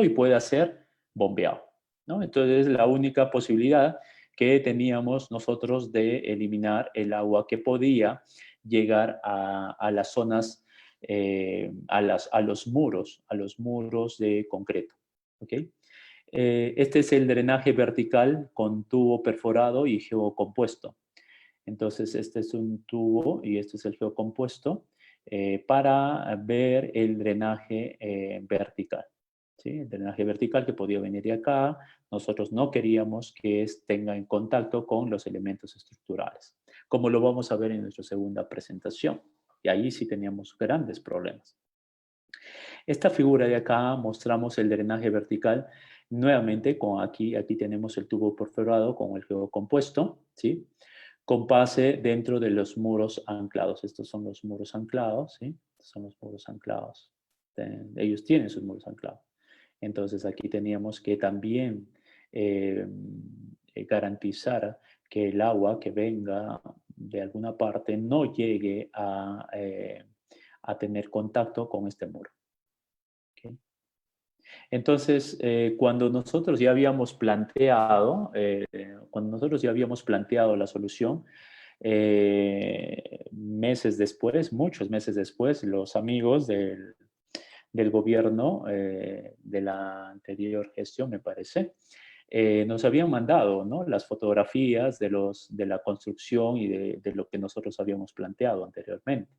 y pueda ser bombeado, ¿no? Entonces, es la única posibilidad que teníamos nosotros de eliminar el agua que podía llegar a las zonas, a los muros de concreto, ¿ok? Este es el drenaje vertical con tubo perforado y geocompuesto. Entonces, este es un tubo y este es el geocompuesto para ver el drenaje vertical. ¿Sí? El drenaje vertical que podía venir de acá, nosotros no queríamos que tenga en contacto con los elementos estructurales, como lo vamos a ver en nuestra segunda presentación. Y ahí sí teníamos grandes problemas. Esta figura de acá mostramos el drenaje vertical nuevamente con aquí tenemos el tubo perforado con el geocompuesto, ¿sí? Con base dentro de los muros anclados. Estos son los muros anclados, ¿sí? Estos son los muros anclados. Ellos tienen sus muros anclados. Entonces aquí teníamos que también garantizar que el agua que venga de alguna parte no llegue a tener contacto con este muro. ¿Okay? Entonces, cuando nosotros ya habíamos planteado la solución, muchos meses después, los amigos del gobierno de la anterior gestión, me parece, nos habían mandado, ¿no?, las fotografías de la construcción y de lo que nosotros habíamos planteado anteriormente.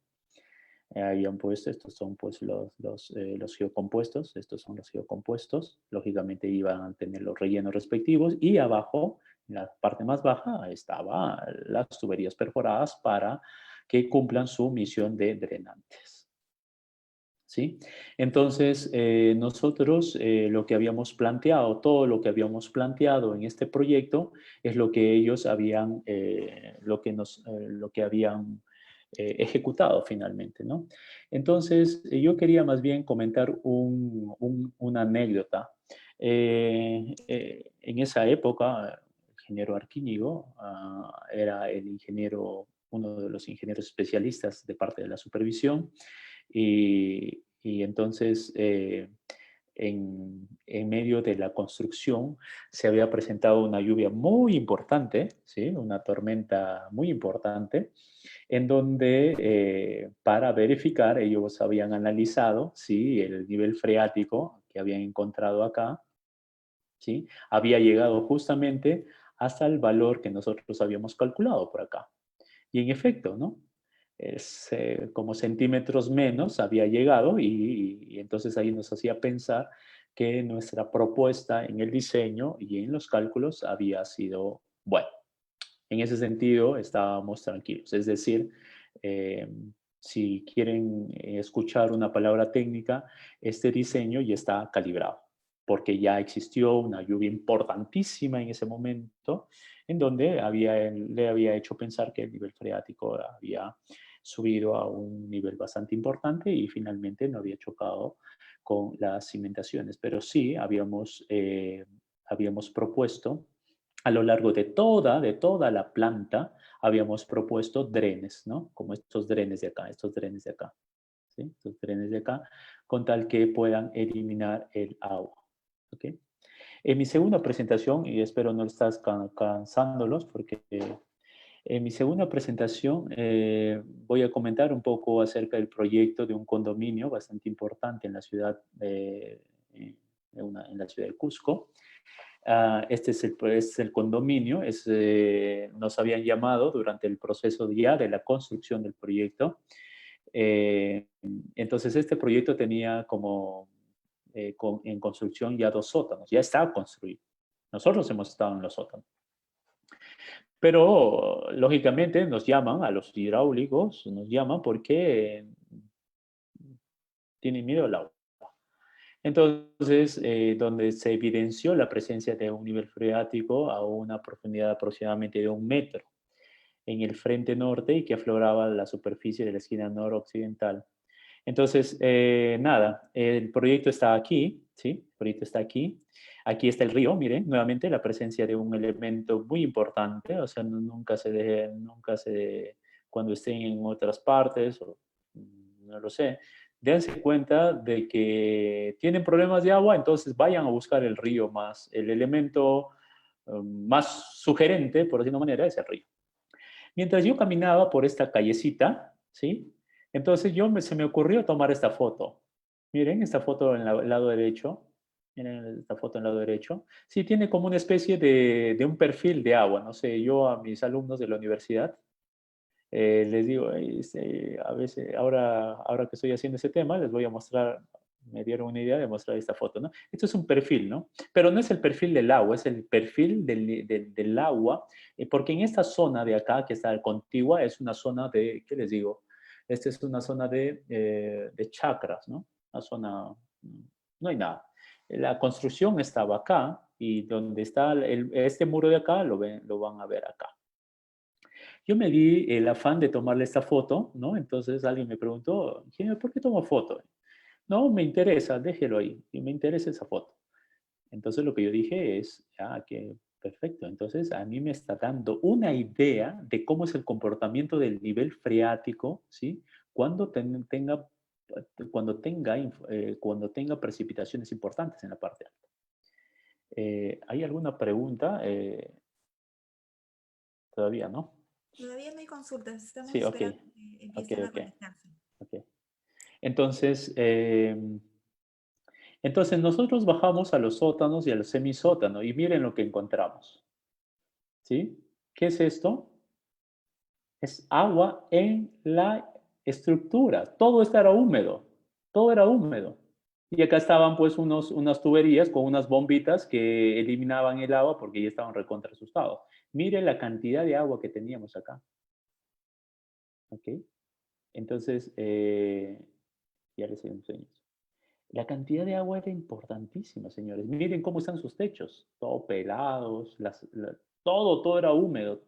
Habían puesto, estos son pues los geocompuestos, lógicamente iban a tener los rellenos respectivos y abajo, en la parte más baja, estaban las tuberías perforadas para que cumplan su misión de drenantes. ¿sí? Entonces, nosotros lo que habíamos planteado, todo lo que habíamos planteado en este proyecto es lo que ellos habían, lo que habían ejecutado finalmente, ¿no? Entonces, yo quería más bien comentar una anécdota. En esa época, el ingeniero Arquíñigo era el ingeniero, uno de los ingenieros especialistas de parte de la supervisión, y entonces en medio de la construcción se había presentado una lluvia muy importante, ¿sí? Una tormenta muy importante, en donde para verificar ellos habían analizado, ¿sí? El nivel freático que habían encontrado acá, ¿sí? Había llegado justamente hasta el valor que nosotros habíamos calculado por acá. Y en efecto, ¿no? Es, como centímetros menos había llegado, y entonces ahí nos hacía pensar que nuestra propuesta en el diseño y en los cálculos había sido bueno. En ese sentido estábamos tranquilos. Es decir, eh, si quieren escuchar una palabra técnica, este diseño ya está calibrado, porque ya existió una lluvia importantísima en ese momento, en donde le había hecho pensar que el nivel freático había subido a un nivel bastante importante y finalmente no había chocado con las cimentaciones. Pero sí habíamos propuesto a lo largo de toda la planta, habíamos propuesto drenes, ¿no? Como estos drenes de acá, ¿sí? Estos drenes de acá, con tal que puedan eliminar el agua, ¿ok? En mi segunda presentación, y espero no estás cansándolos, porque en mi segunda presentación voy a comentar un poco acerca del proyecto de un condominio bastante importante en la ciudad, en la ciudad de Cusco. Este es el condominio, nos habían llamado durante el proceso ya de la construcción del proyecto. Eh, entonces este proyecto tenía como en construcción ya 2 sótanos, ya estaba construido. Nosotros hemos estado en los sótanos. Pero lógicamente nos llaman a los hidráulicos, nos llaman porque tienen miedo al agua. Entonces, donde se evidenció la presencia de un nivel freático a una profundidad aproximadamente de 1 metro en el frente norte y que afloraba la superficie de la esquina noroccidental. Entonces, nada, el proyecto está aquí, ¿sí? El proyecto está aquí. Aquí está el río, miren, nuevamente la presencia de un elemento muy importante, o sea, cuando estén en otras partes, o, no lo sé, dense cuenta de que tienen problemas de agua, entonces vayan a buscar el río más, el elemento más sugerente, por decirlo de una manera, es el río. Mientras yo caminaba por esta callecita, ¿sí? Entonces se me ocurrió tomar esta foto. Miren, esta foto en el lado derecho. Miren esta foto en el lado derecho. Sí, tiene como una especie de un perfil de agua. No sé, yo a mis alumnos de la universidad les digo, a veces, ahora que estoy haciendo ese tema, les voy a mostrar, me dieron una idea de mostrar esta foto, ¿no? Esto es un perfil, ¿no? Pero no es el perfil del agua, es el perfil del agua, porque en esta zona de acá, que está contigua, es una zona de, ¿qué les digo? Esta es una zona de chacras, ¿no? Una zona, no hay nada. La construcción estaba acá, y donde está este muro de acá, lo van a ver acá. Yo me di el afán de tomarle esta foto, ¿no? Entonces alguien me preguntó, ingeniero, ¿por qué tomo foto? No, me interesa, déjelo ahí, y me interesa esa foto. Entonces lo que yo dije es, que perfecto, entonces a mí me está dando una idea de cómo es el comportamiento del nivel freático, ¿sí? Cuando cuando tenga precipitaciones importantes en la parte alta. ¿Hay alguna pregunta? Todavía, ¿no? Todavía no hay consultas, estamos Sí, ok, esperando que ok, empiecen a ok, conectarse. ok. Entonces, entonces nosotros bajamos a los sótanos y al semisótano y miren lo que encontramos. ¿Sí? ¿Qué es esto? Es agua en la estructura. Todo esto era húmedo. Todo era húmedo. Y acá estaban pues unas tuberías con unas bombitas que eliminaban el agua porque ya estaban recontra asustados. Miren la cantidad de agua que teníamos acá. ¿Ok? Entonces, Ya les enseño. La cantidad de agua era importantísima, señores. Miren cómo están sus techos, todo pelados, todo todo era húmedo.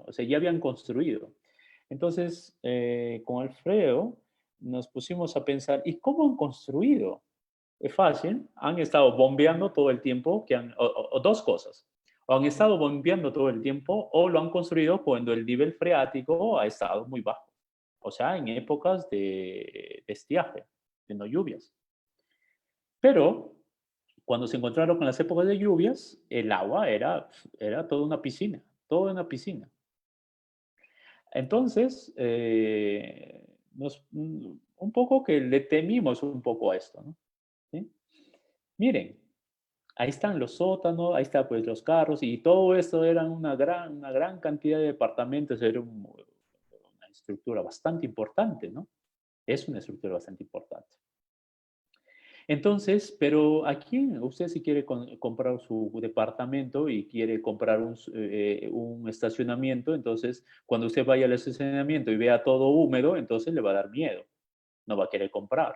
O sea, ya habían construido. Entonces, con Alfredo nos pusimos a pensar, ¿y cómo han construido? Es fácil, han estado bombeando todo el tiempo, o dos cosas. O han estado bombeando todo el tiempo o lo han construido cuando el nivel freático ha estado muy bajo. O sea, en épocas de estiaje, de no lluvias. Pero cuando se encontraron con las épocas de lluvias, el agua era toda una piscina, toda una piscina. Entonces, un poco que le temimos un poco a esto, ¿no? ¿Sí? Miren, ahí están los sótanos, ahí están pues los carros y todo esto era una gran cantidad de departamentos, era una estructura bastante importante, ¿no? Es una estructura bastante importante. Entonces, pero aquí usted si quiere comprar su departamento y quiere comprar un estacionamiento, entonces cuando usted vaya al estacionamiento y vea todo húmedo, entonces le va a dar miedo, no va a querer comprar.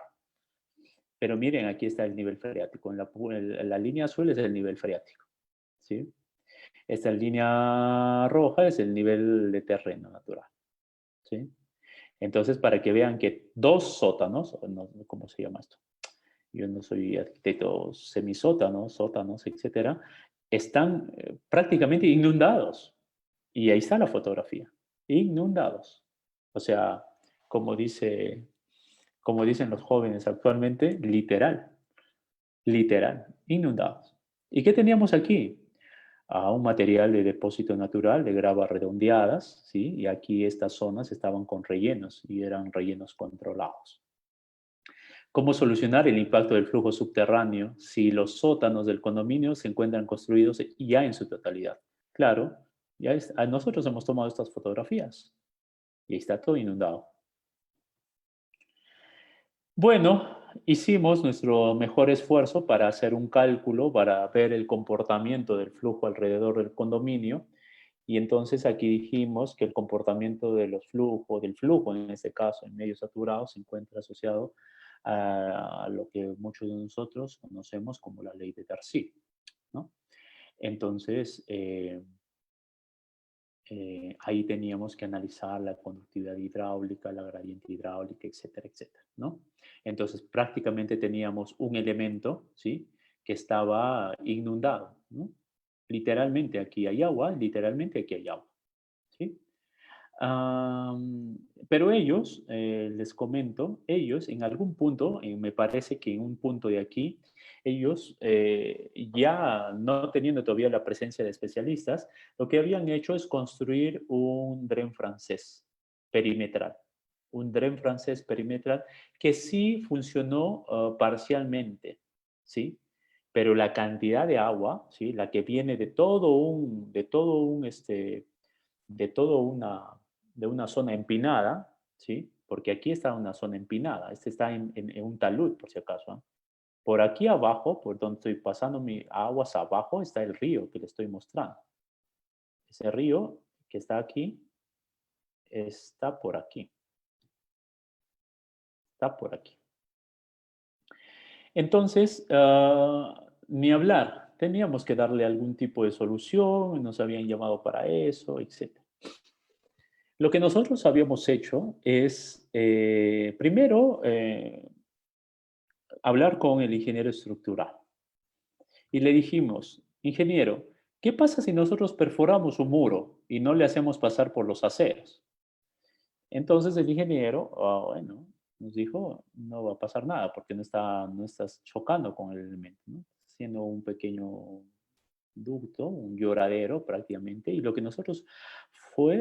Pero miren, aquí está el nivel freático. En la línea azul es el nivel freático, ¿sí? Esta línea roja es el nivel de terreno natural, ¿sí? Entonces, para que vean que dos sótanos, no, ¿cómo se llama esto? Yo no soy arquitecto, semisótanos, sótanos, etcétera, están prácticamente inundados. Y ahí está la fotografía, inundados. O sea, como como dicen los jóvenes actualmente, literal, literal, inundados. ¿Y qué teníamos aquí? Un material de depósito natural de gravas redondeadas, ¿sí? Y aquí estas zonas estaban con rellenos y eran rellenos controlados. ¿Cómo solucionar el impacto del flujo subterráneo si los sótanos del condominio se encuentran construidos ya en su totalidad? Claro, nosotros hemos tomado estas fotografías y está todo inundado. Bueno, hicimos nuestro mejor esfuerzo para hacer un cálculo, para ver el comportamiento del flujo alrededor del condominio. Y entonces aquí dijimos que el comportamiento del flujo en este caso en medios saturados, se encuentra asociado a lo que muchos de nosotros conocemos como la ley de Darcy, ¿no? Entonces, ahí teníamos que analizar la conductividad hidráulica, la gradiente hidráulica, etcétera, etcétera, ¿no? Entonces, prácticamente teníamos un elemento, ¿sí?, que estaba inundado, ¿no? Literalmente aquí hay agua, literalmente aquí hay agua, ¿sí? Pero ellos, les comento, ellos en algún punto, me parece que en un punto de aquí, ellos ya no teniendo todavía la presencia de especialistas, lo que habían hecho es construir un dren francés perimetral. Un dren francés perimetral que sí funcionó parcialmente, ¿sí? Pero la cantidad de agua, ¿sí?, la que viene de una zona empinada, ¿sí? Porque aquí está una zona empinada, este está en un talud, por si acaso, ¿eh? Por aquí abajo, por donde estoy pasando mis aguas abajo, está el río que le estoy mostrando. Ese río que está aquí, está por aquí. Está por aquí. Entonces, ni hablar, teníamos que darle algún tipo de solución, nos habían llamado para eso, etc. Lo que nosotros habíamos hecho es, primero, hablar con el ingeniero estructural. Y le dijimos, ingeniero, ¿qué pasa si nosotros perforamos un muro y no le hacemos pasar por los aceros? Entonces el ingeniero, bueno, nos dijo, no va a pasar nada porque no estás chocando con el elemento, ¿no? Haciendo un pequeño ducto, un lloradero prácticamente, y lo que nosotros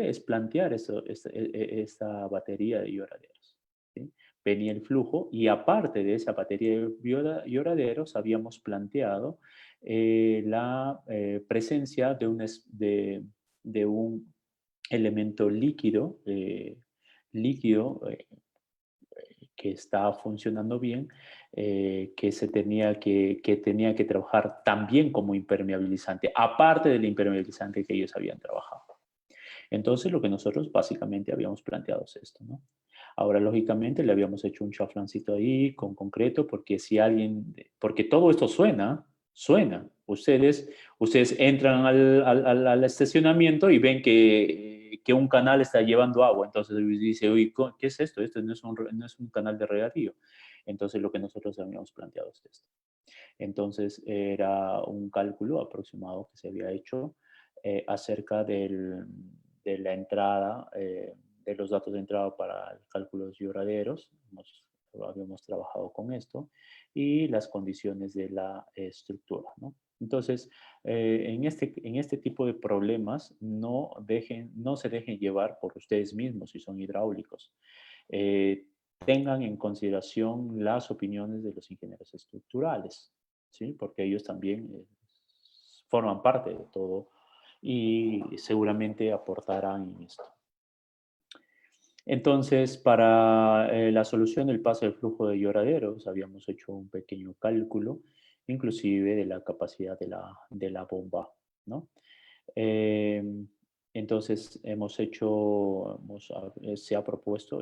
es plantear esta batería de lloraderos, ¿sí? Venía el flujo y aparte de esa batería de lloraderos habíamos planteado la presencia de un elemento líquido, que está funcionando bien, que tenía que trabajar también como impermeabilizante, aparte del impermeabilizante que ellos habían trabajado. Entonces, lo que nosotros básicamente habíamos planteado es esto, ¿no? Ahora, lógicamente, le habíamos hecho un chaflancito ahí con concreto, porque si alguien, porque todo esto suena. Ustedes entran al estacionamiento y ven que un canal está llevando agua. Entonces dice, uy, ¿qué es esto? Esto no es un canal de regadío. Entonces lo que nosotros habíamos planteado es esto. Entonces era un cálculo aproximado que se había hecho acerca de la entrada, de los datos de entrada para el cálculo de lloraderos. Habíamos trabajado con esto y las condiciones de la estructura, ¿no? Entonces, en este tipo de problemas no se dejen llevar por ustedes mismos si son hidráulicos. Tengan en consideración las opiniones de los ingenieros estructurales, ¿sí? Porque ellos también forman parte de todo y seguramente aportarán en esto. Entonces, para la solución del paso del flujo de lloraderos, habíamos hecho un pequeño cálculo, inclusive de la capacidad de la bomba, ¿no? Entonces, se ha propuesto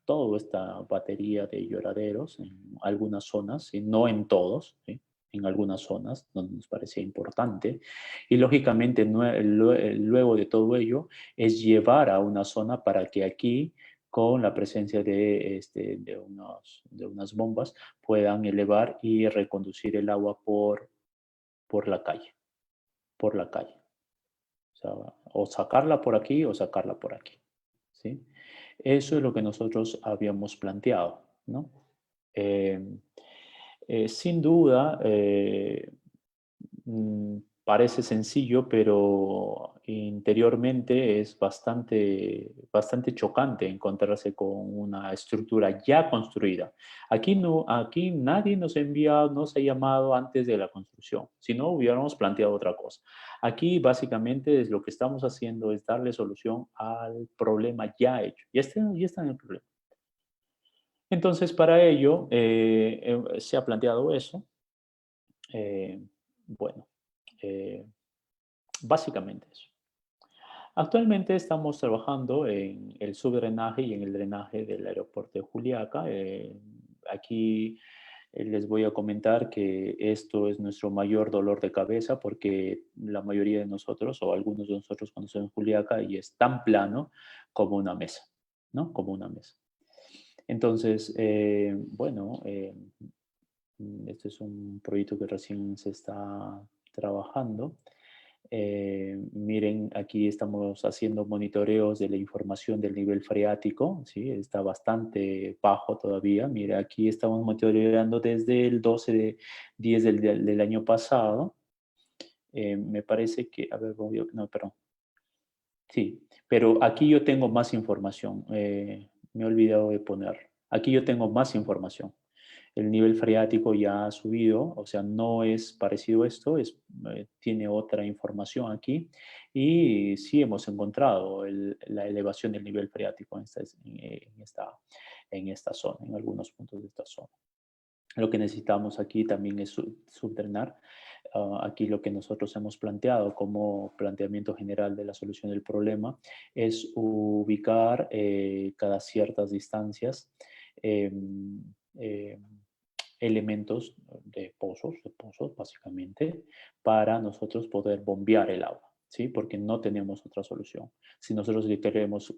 toda esta batería de lloraderos en algunas zonas, y no en todos, ¿sí? En algunas zonas donde nos parecía importante. Y lógicamente, luego de todo ello, es llevar a una zona para que aquí, con la presencia de unas bombas, puedan elevar y reconducir el agua por la calle. O sea, o sacarla por aquí o sacarla por aquí, ¿sí? Eso es lo que nosotros habíamos planteado, ¿no? Eh, Sin duda, parece sencillo, pero interiormente es bastante chocante encontrarse con una estructura ya construida. Aquí nadie nos ha llamado antes de la construcción, si no hubiéramos planteado otra cosa. Aquí básicamente lo que estamos haciendo es darle solución al problema ya hecho. Ya está en el problema. Entonces, para ello, se ha planteado eso. Bueno, eh, básicamente eso. Actualmente estamos trabajando en el subdrenaje y en el drenaje del aeropuerto de Juliaca. Aquí les voy a comentar que esto es nuestro mayor dolor de cabeza porque la mayoría de nosotros o algunos de nosotros conocemos Juliaca y es tan plano como una mesa, ¿no? Como una mesa. Entonces, bueno, este es un proyecto que recién se está trabajando. Miren, aquí estamos haciendo monitoreos de la información del nivel freático, ¿sí? Está bastante bajo todavía. Mira, aquí estamos monitoreando desde el 12 de 10 del año pasado. Me parece que, a ver, no, perdón. Sí, pero aquí yo tengo más información. Me he olvidado de poner. Aquí yo tengo más información. El nivel freático ya ha subido, o sea, no es parecido a esto, tiene otra información aquí. Y sí hemos encontrado la elevación del nivel freático en esta zona, en algunos puntos de esta zona. Lo que necesitamos aquí también es subdrenar. Aquí lo que nosotros hemos planteado como planteamiento general de la solución del problema es ubicar cada ciertas distancias elementos de pozos básicamente, para nosotros poder bombear el agua, ¿sí? Porque no tenemos otra solución. Si nosotros queremos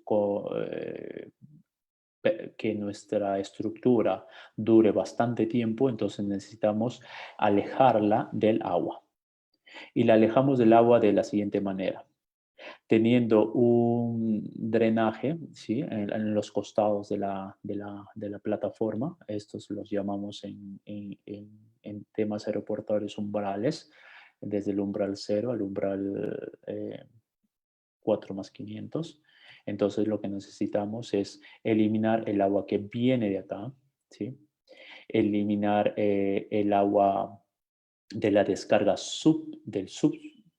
que nuestra estructura dure bastante tiempo, entonces necesitamos alejarla del agua. Y la alejamos del agua de la siguiente manera. Teniendo un drenaje, ¿sí? En los costados de la plataforma, estos los llamamos en temas aeroportuarios umbrales, desde el umbral 0 al umbral 4+500. Entonces lo que necesitamos es eliminar el agua que viene de acá, ¿sí? Eliminar el agua de la descarga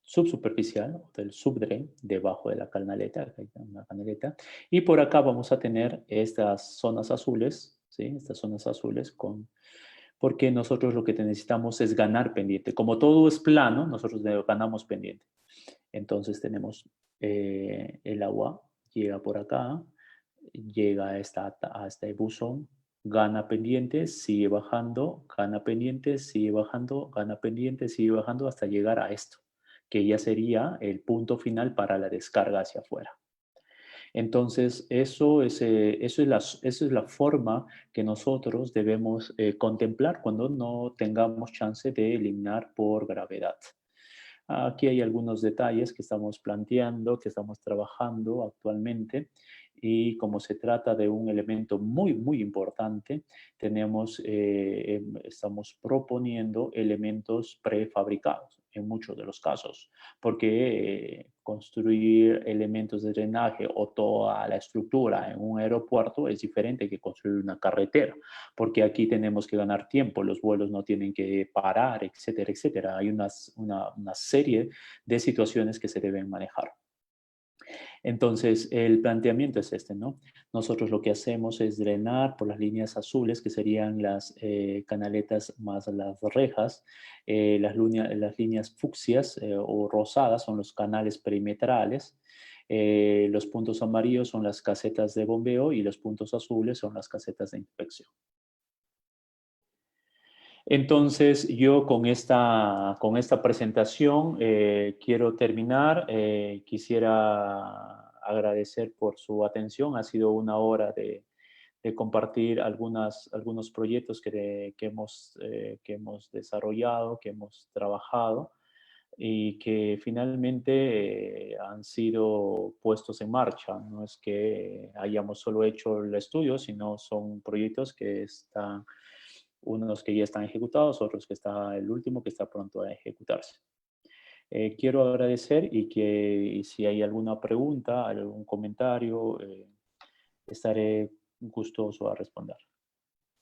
subsuperficial, del subdren, debajo de la canaleta, acá hay una canaleta, y por acá vamos a tener estas zonas azules, ¿sí? Estas zonas azules porque nosotros lo que necesitamos es ganar pendiente. Como todo es plano, nosotros ganamos pendiente. Entonces tenemos el agua, llega por acá, llega a este buzón, gana pendiente, sigue bajando, gana pendiente, sigue bajando, gana pendiente, sigue bajando hasta llegar a esto, que ya sería el punto final para la descarga hacia afuera. Entonces, eso es la forma que nosotros debemos contemplar cuando no tengamos chance de eliminar por gravedad. Aquí hay algunos detalles que estamos planteando, que estamos trabajando actualmente, y como se trata de un elemento muy, muy importante, estamos proponiendo elementos prefabricados en muchos de los casos, porque construir elementos de drenaje o toda la estructura en un aeropuerto es diferente que construir una carretera, porque aquí tenemos que ganar tiempo, los vuelos no tienen que parar, etcétera, etcétera. Hay una serie de situaciones que se deben manejar. Entonces, el planteamiento es este, ¿no? Nosotros lo que hacemos es drenar por las líneas azules, que serían las canaletas más las rejas. Las líneas fucsias o rosadas son los canales perimetrales. Los puntos amarillos son las casetas de bombeo y los puntos azules son las casetas de inspección. Entonces, yo con esta presentación quiero terminar. Quisiera agradecer por su atención. Ha sido una hora de compartir algunos proyectos que hemos desarrollado, que hemos trabajado y que finalmente han sido puestos en marcha. No es que hayamos solo hecho el estudio, sino son proyectos que están, unos que ya están ejecutados, otros el último que está pronto a ejecutarse. Quiero agradecer y si hay alguna pregunta, algún comentario, estaré gustoso a responder.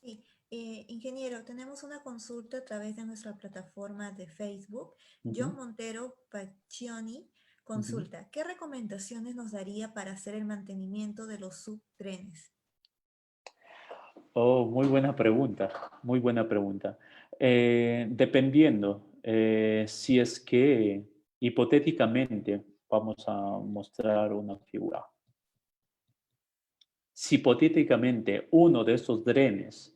Sí. Ingeniero, tenemos una consulta a través de nuestra plataforma de Facebook. John Montero Paccioni consulta, ¿qué recomendaciones nos daría para hacer el mantenimiento de los subtrenes? Oh, muy buena pregunta, muy buena pregunta. Dependiendo, si es que hipotéticamente vamos a mostrar una figura. Si hipotéticamente uno de estos drenes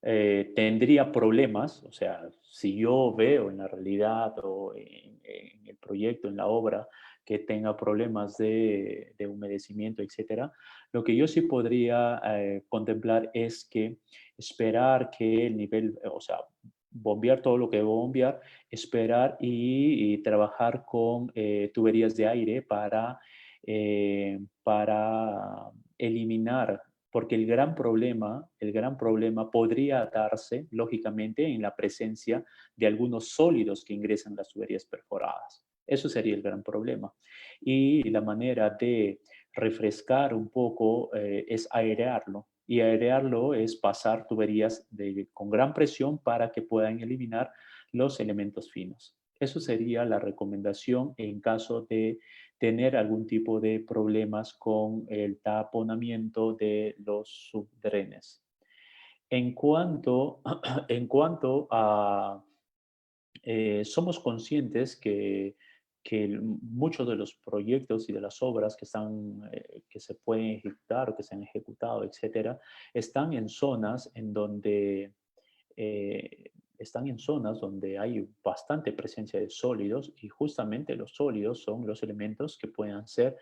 tendría problemas, o sea, si yo veo en la realidad o en el proyecto, en la obra, que tenga problemas de humedecimiento, etcétera, lo que yo sí podría contemplar es que esperar que el nivel, o sea, bombear todo lo que debo bombear, esperar y trabajar con tuberías de aire para eliminar, porque el gran problema podría darse, lógicamente, en la presencia de algunos sólidos que ingresan a las tuberías perforadas. Eso sería el gran problema. Y la manera de refrescar un poco es airearlo. Y airearlo es pasar tuberías con gran presión para que puedan eliminar los elementos finos. Eso sería la recomendación en caso de tener algún tipo de problemas con el taponamiento de los subdrenes. En cuanto, en cuanto a, somos conscientes que muchos de los proyectos y de las obras que se pueden ejecutar o que se han ejecutado, etcétera, están en zonas en donde hay bastante presencia de sólidos y justamente los sólidos son los elementos que puedan ser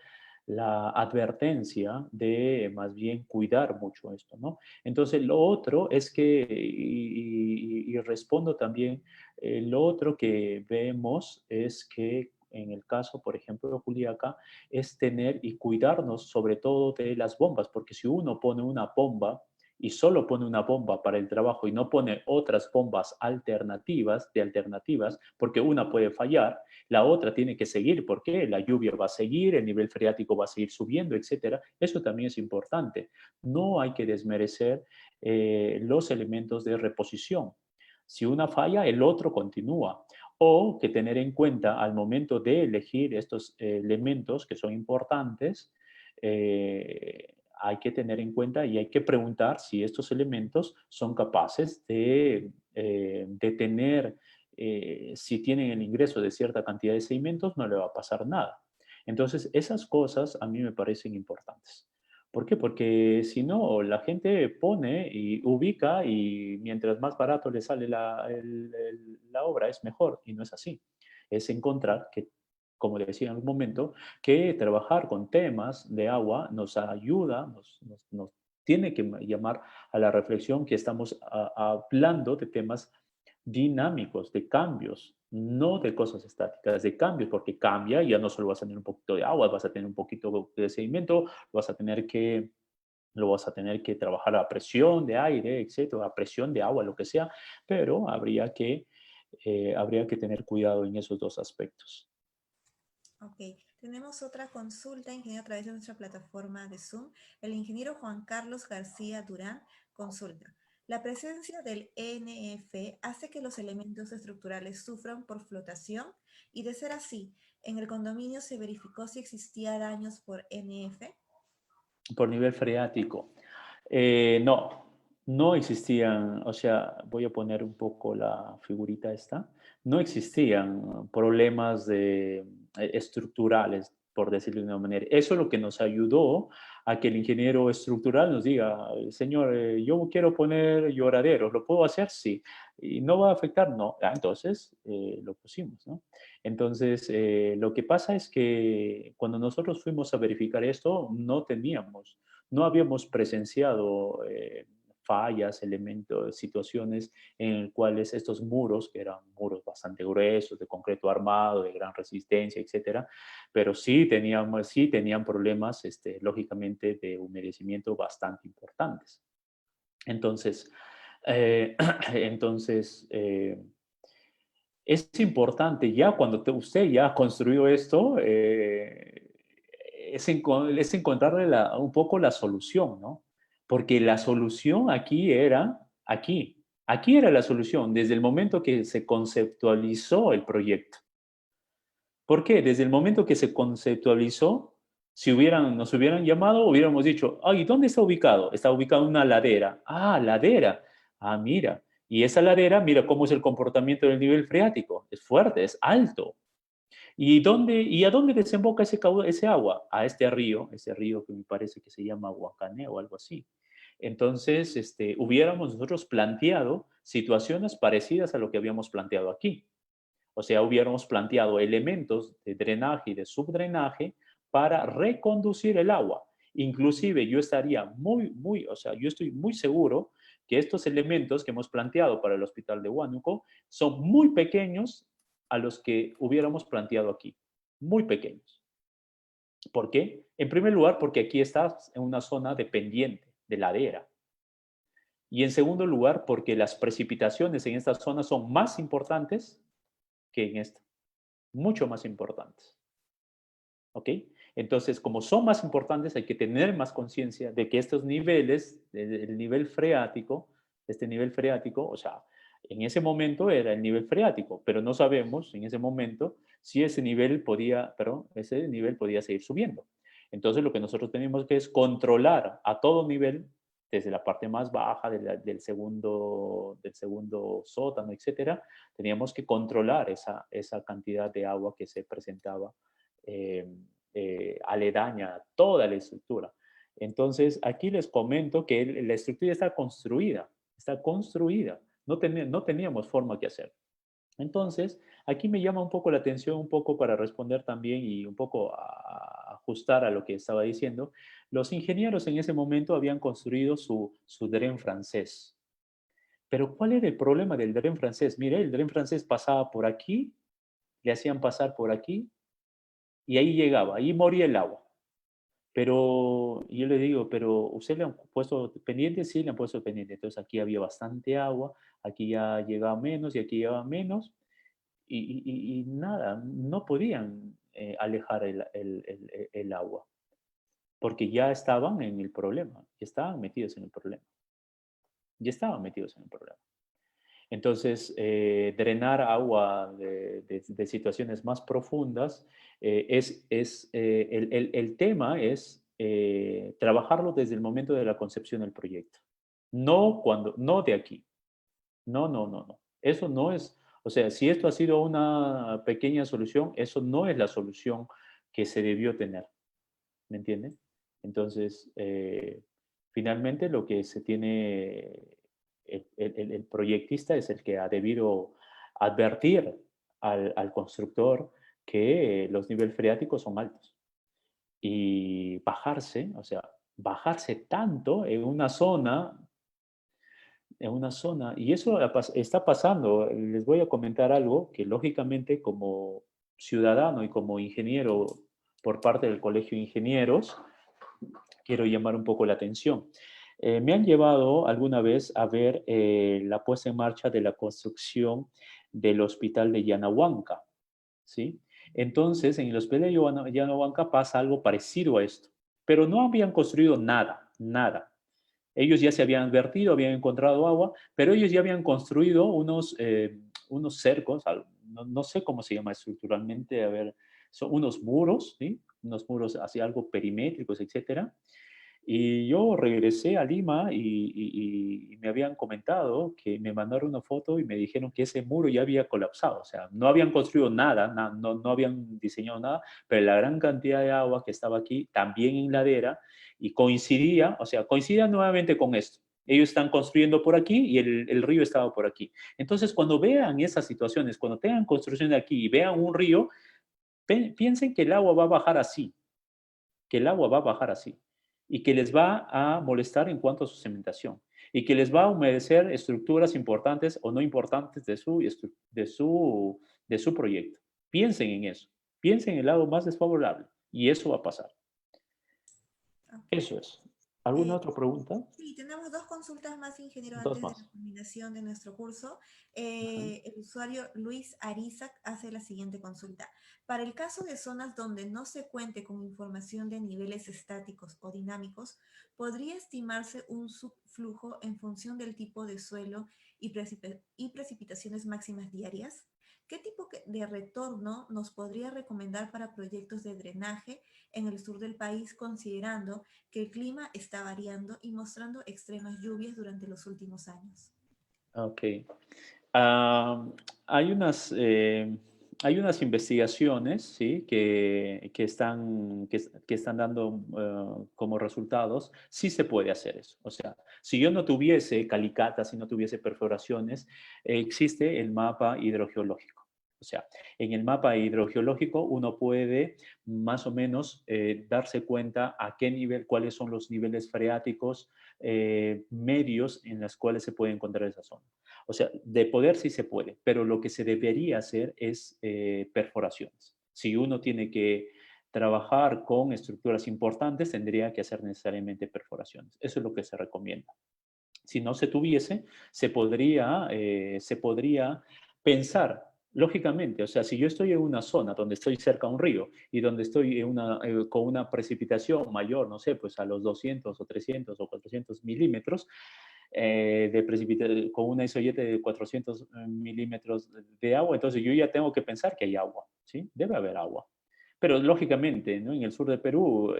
la advertencia de más bien cuidar mucho esto, ¿no? Entonces, lo otro es que, y respondo también, lo otro que vemos es que en el caso, por ejemplo, de Juliaca, es tener y cuidarnos sobre todo de las bombas, porque si uno pone una bomba y solo pone una bomba para el trabajo y no pone otras bombas alternativas, porque una puede fallar, la otra tiene que seguir, porque la lluvia va a seguir, el nivel freático va a seguir subiendo, etcétera. Eso también es importante. No hay que desmerecer los elementos de reposición. Si una falla, el otro continúa. O que tener en cuenta al momento de elegir estos elementos que son importantes, hay que tener en cuenta y hay que preguntar si estos elementos son capaces de tener, si tienen el ingreso de cierta cantidad de sedimentos, no le va a pasar nada. Entonces, esas cosas a mí me parecen importantes. ¿Por qué? Porque si no, la gente pone y ubica y mientras más barato le sale la obra es mejor y no es así. Es encontrar que, como le decía en algún momento, que trabajar con temas de agua nos ayuda, nos tiene que llamar a la reflexión que estamos hablando de temas dinámicos, de cambios, no de cosas estáticas, de cambios, porque cambia y ya no solo vas a tener un poquito de agua, vas a tener un poquito de sedimento, vas a tener que lo vas a tener que trabajar a presión de aire, etcétera, a presión de agua, lo que sea, pero habría que tener cuidado en esos dos aspectos. Ok, tenemos otra consulta, ingeniero, a través de nuestra plataforma de Zoom. El ingeniero Juan Carlos García Durán consulta. ¿La presencia del NF hace que los elementos estructurales sufran por flotación? Y de ser así, ¿en el condominio se verificó si existía daños por NF? Por nivel freático. No, no existían, o sea, voy a poner un poco la figurita esta, no existían problemas estructurales, por decirlo de una manera. Eso es lo que nos ayudó a que el ingeniero estructural nos diga, señor, yo quiero poner lloraderos, ¿lo puedo hacer? Sí. ¿Y no va a afectar? No. Ah, entonces, lo pusimos, ¿no? Entonces, lo que pasa es que cuando nosotros fuimos a verificar esto, no habíamos presenciado fallas, elementos, situaciones en las cuales estos muros, que eran muros bastante gruesos, de concreto armado, de gran resistencia, etcétera, pero sí tenían problemas, lógicamente, de humedecimiento bastante importantes. Entonces, eh, entonces es importante ya cuando usted ya ha construido esto, es encontrarle un poco la solución, ¿no? Porque la solución aquí era la solución desde el momento que se conceptualizó el proyecto. ¿Por qué? Desde el momento que se conceptualizó, si nos hubieran llamado, hubiéramos dicho, ay, ¿dónde está ubicado? Está ubicado en una ladera. Ah, ladera. Ah, mira. Y esa ladera, mira cómo es el comportamiento del nivel freático. Es fuerte, es alto. ¿Y a dónde desemboca ese agua? A ese río que me parece que se llama Huacané o algo así. Entonces, hubiéramos nosotros planteado situaciones parecidas a lo que habíamos planteado aquí. O sea, hubiéramos planteado elementos de drenaje y de subdrenaje para reconducir el agua. Inclusive yo estaría o sea, yo estoy muy seguro que estos elementos que hemos planteado para el hospital de Huánuco son muy pequeños a los que hubiéramos planteado aquí. Muy pequeños. ¿Por qué? En primer lugar, porque aquí estás en una zona de pendiente, de ladera. Y en segundo lugar, porque las precipitaciones en esta zona son más importantes que en esta. Mucho más importantes. ¿Ok? Entonces, como son más importantes, hay que tener más conciencia de que estos niveles, el nivel freático, este nivel freático, o sea, en ese momento era el nivel freático, pero no sabemos en ese momento si ese nivel podía seguir subiendo. Entonces, lo que nosotros tenemos que es controlar a todo nivel, desde la parte más baja del segundo sótano, etcétera, teníamos que controlar esa cantidad de agua que se presentaba eh, aledaña a toda la estructura. Entonces, aquí les comento que la estructura está construida, no teníamos forma que hacer. Entonces, aquí me llama un poco la atención, un poco para responder también y un poco a ajustar a lo que estaba diciendo. Los ingenieros en ese momento habían construido su dren francés. Pero ¿cuál era el problema del dren francés? Mire, el dren francés pasaba por aquí, le hacían pasar por aquí y ahí llegaba, ahí moría el agua. Pero yo le digo, pero ¿usted le han puesto pendiente? Sí, le han puesto pendiente. Entonces aquí había bastante agua, aquí ya llegaba menos y aquí llegaba menos y nada, no podían alejar el agua porque ya estaban en el problema, ya estaban metidos en el problema, ya estaban metidos en el problema. Entonces, drenar agua de situaciones más profundas, el tema es trabajarlo desde el momento de la concepción del proyecto. No de aquí. No. Eso no es, o sea, si esto ha sido una pequeña solución, eso no es la solución que se debió tener. ¿Me entiende? Entonces, finalmente lo que se tiene, el proyectista es el que ha debido advertir al constructor que los niveles freáticos son altos y bajarse, o sea, bajarse tanto en una zona, y eso está pasando. Les voy a comentar algo que lógicamente como ciudadano y como ingeniero por parte del Colegio de Ingenieros, quiero llamar un poco la atención. Me han llevado alguna vez a ver la puesta en marcha de la construcción del hospital de Yanahuanca, ¿sí? Entonces, en el hospital de Yanahuanca pasa algo parecido a esto, pero no habían construido nada, nada. Ellos ya se habían vertido, habían encontrado agua, pero ellos ya habían construido unos cercos, no sé cómo se llama estructuralmente, a ver, son unos muros, ¿sí? Unos muros así algo perimétricos, etcétera. Y yo regresé a Lima y me habían comentado que me mandaron una foto y me dijeron que ese muro ya había colapsado. O sea, no habían construido nada, no habían diseñado nada, pero la gran cantidad de agua que estaba aquí, también en ladera, y coincidía, o sea, coincidía nuevamente con esto. Ellos están construyendo por aquí y el río estaba por aquí. Entonces, cuando vean esas situaciones, cuando tengan construcción aquí y vean un río, piensen que el agua va a bajar así, que el agua va a bajar así y que les va a molestar en cuanto a su cementación y que les va a humedecer estructuras importantes o no importantes de su proyecto. Piensen en eso, piensen en el lado más desfavorable y eso va a pasar. Ok. Eso es. ¿Alguna Eh, otra pregunta? Sí, tenemos dos consultas más, ingeniero, Dos antes de la más. culminación de nuestro curso. Ajá. El usuario Luis Arizac hace la siguiente consulta. Para el caso de zonas donde no se cuente con información de niveles estáticos o dinámicos, ¿podría estimarse un subflujo en función del tipo de suelo y precipitaciones máximas diarias? ¿Qué tipo de retorno nos podría recomendar para proyectos de drenaje en el sur del país, considerando que el clima está variando y mostrando extremas lluvias durante los últimos años? Ok. Ah, hay unas investigaciones, ¿sí? que están dando como resultados, sí se puede hacer eso. O sea, si yo no tuviese calicatas, si no tuviese perforaciones, existe el mapa hidrogeológico. O sea, en el mapa hidrogeológico uno puede más o menos darse cuenta a qué nivel, cuáles son los niveles freáticos medios en los cuales se puede encontrar esa zona. O sea, de poder sí se puede, pero lo que se debería hacer es perforaciones. Si uno tiene que trabajar con estructuras importantes, tendría que hacer necesariamente perforaciones. Eso es lo que se recomienda. Si no se tuviese, se podría pensar, lógicamente, o sea, si yo estoy en una zona donde estoy cerca a un río y donde estoy con una precipitación mayor, no sé, pues a los 200 o 300 o 400 milímetros, con una isoyete de 400 milímetros de agua, entonces yo ya tengo que pensar que hay agua, ¿sí? Debe haber agua. Pero lógicamente, ¿no? En el sur del Perú,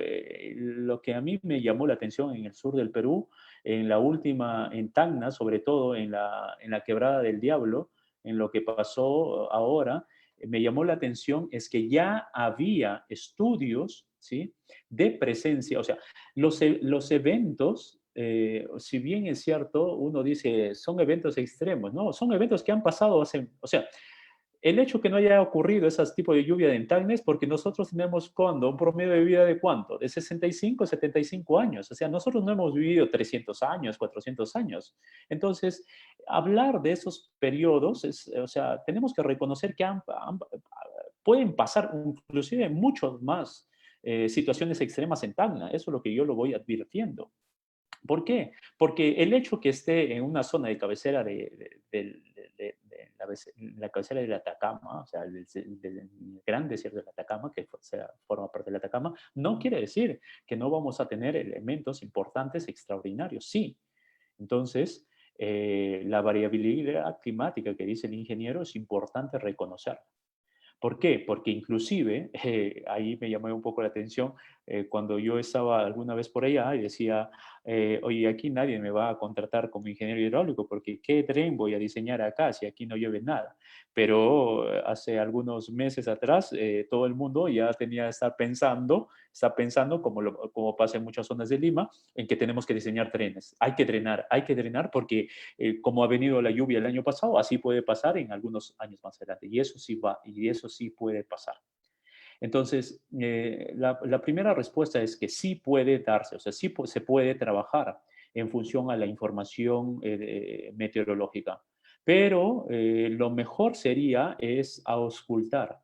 lo que a mí me llamó la atención en el sur del Perú, en Tacna, sobre todo en la Quebrada del Diablo, en lo que pasó ahora, me llamó la atención es que ya había estudios, ¿sí? De presencia, o sea, los eventos, si bien es cierto, uno dice, son eventos extremos, ¿no? Son eventos que han pasado o sea, el hecho que no haya ocurrido ese tipo de lluvia de Tacna es porque nosotros tenemos, ¿cuándo? Un promedio de vida de ¿cuánto? De 65, 75 años. O sea, nosotros no hemos vivido 300 años, 400 años. Entonces, hablar de esos periodos, o sea, tenemos que reconocer que pueden pasar inclusive muchos más situaciones extremas en Tacna. Eso es lo que yo lo voy advirtiendo. ¿Por qué? Porque el hecho que esté en una zona de cabecera de la cabecera del Atacama, o sea, del gran desierto del Atacama, que forma parte del Atacama, no quiere decir que no vamos a tener elementos importantes, extraordinarios. Sí. Entonces, la variabilidad climática que dice el ingeniero es importante reconocerla. ¿Por qué? Porque inclusive, ahí me llamó un poco la atención, cuando yo estaba alguna vez por allá y decía, oye, aquí nadie me va a contratar como ingeniero hidráulico porque ¿qué tren voy a diseñar acá si aquí no llueve nada? Pero hace algunos meses atrás todo el mundo ya tenía que estar pensando, está pensando, como pasa en muchas zonas de Lima, en que tenemos que diseñar trenes. Hay que drenar porque como ha venido la lluvia el año pasado, así puede pasar en algunos años más adelante. Y eso sí va, y eso sí puede pasar. Entonces, la primera respuesta es que sí puede darse, o sea, sí se puede trabajar en función a la información meteorológica, pero lo mejor sería es auscultar,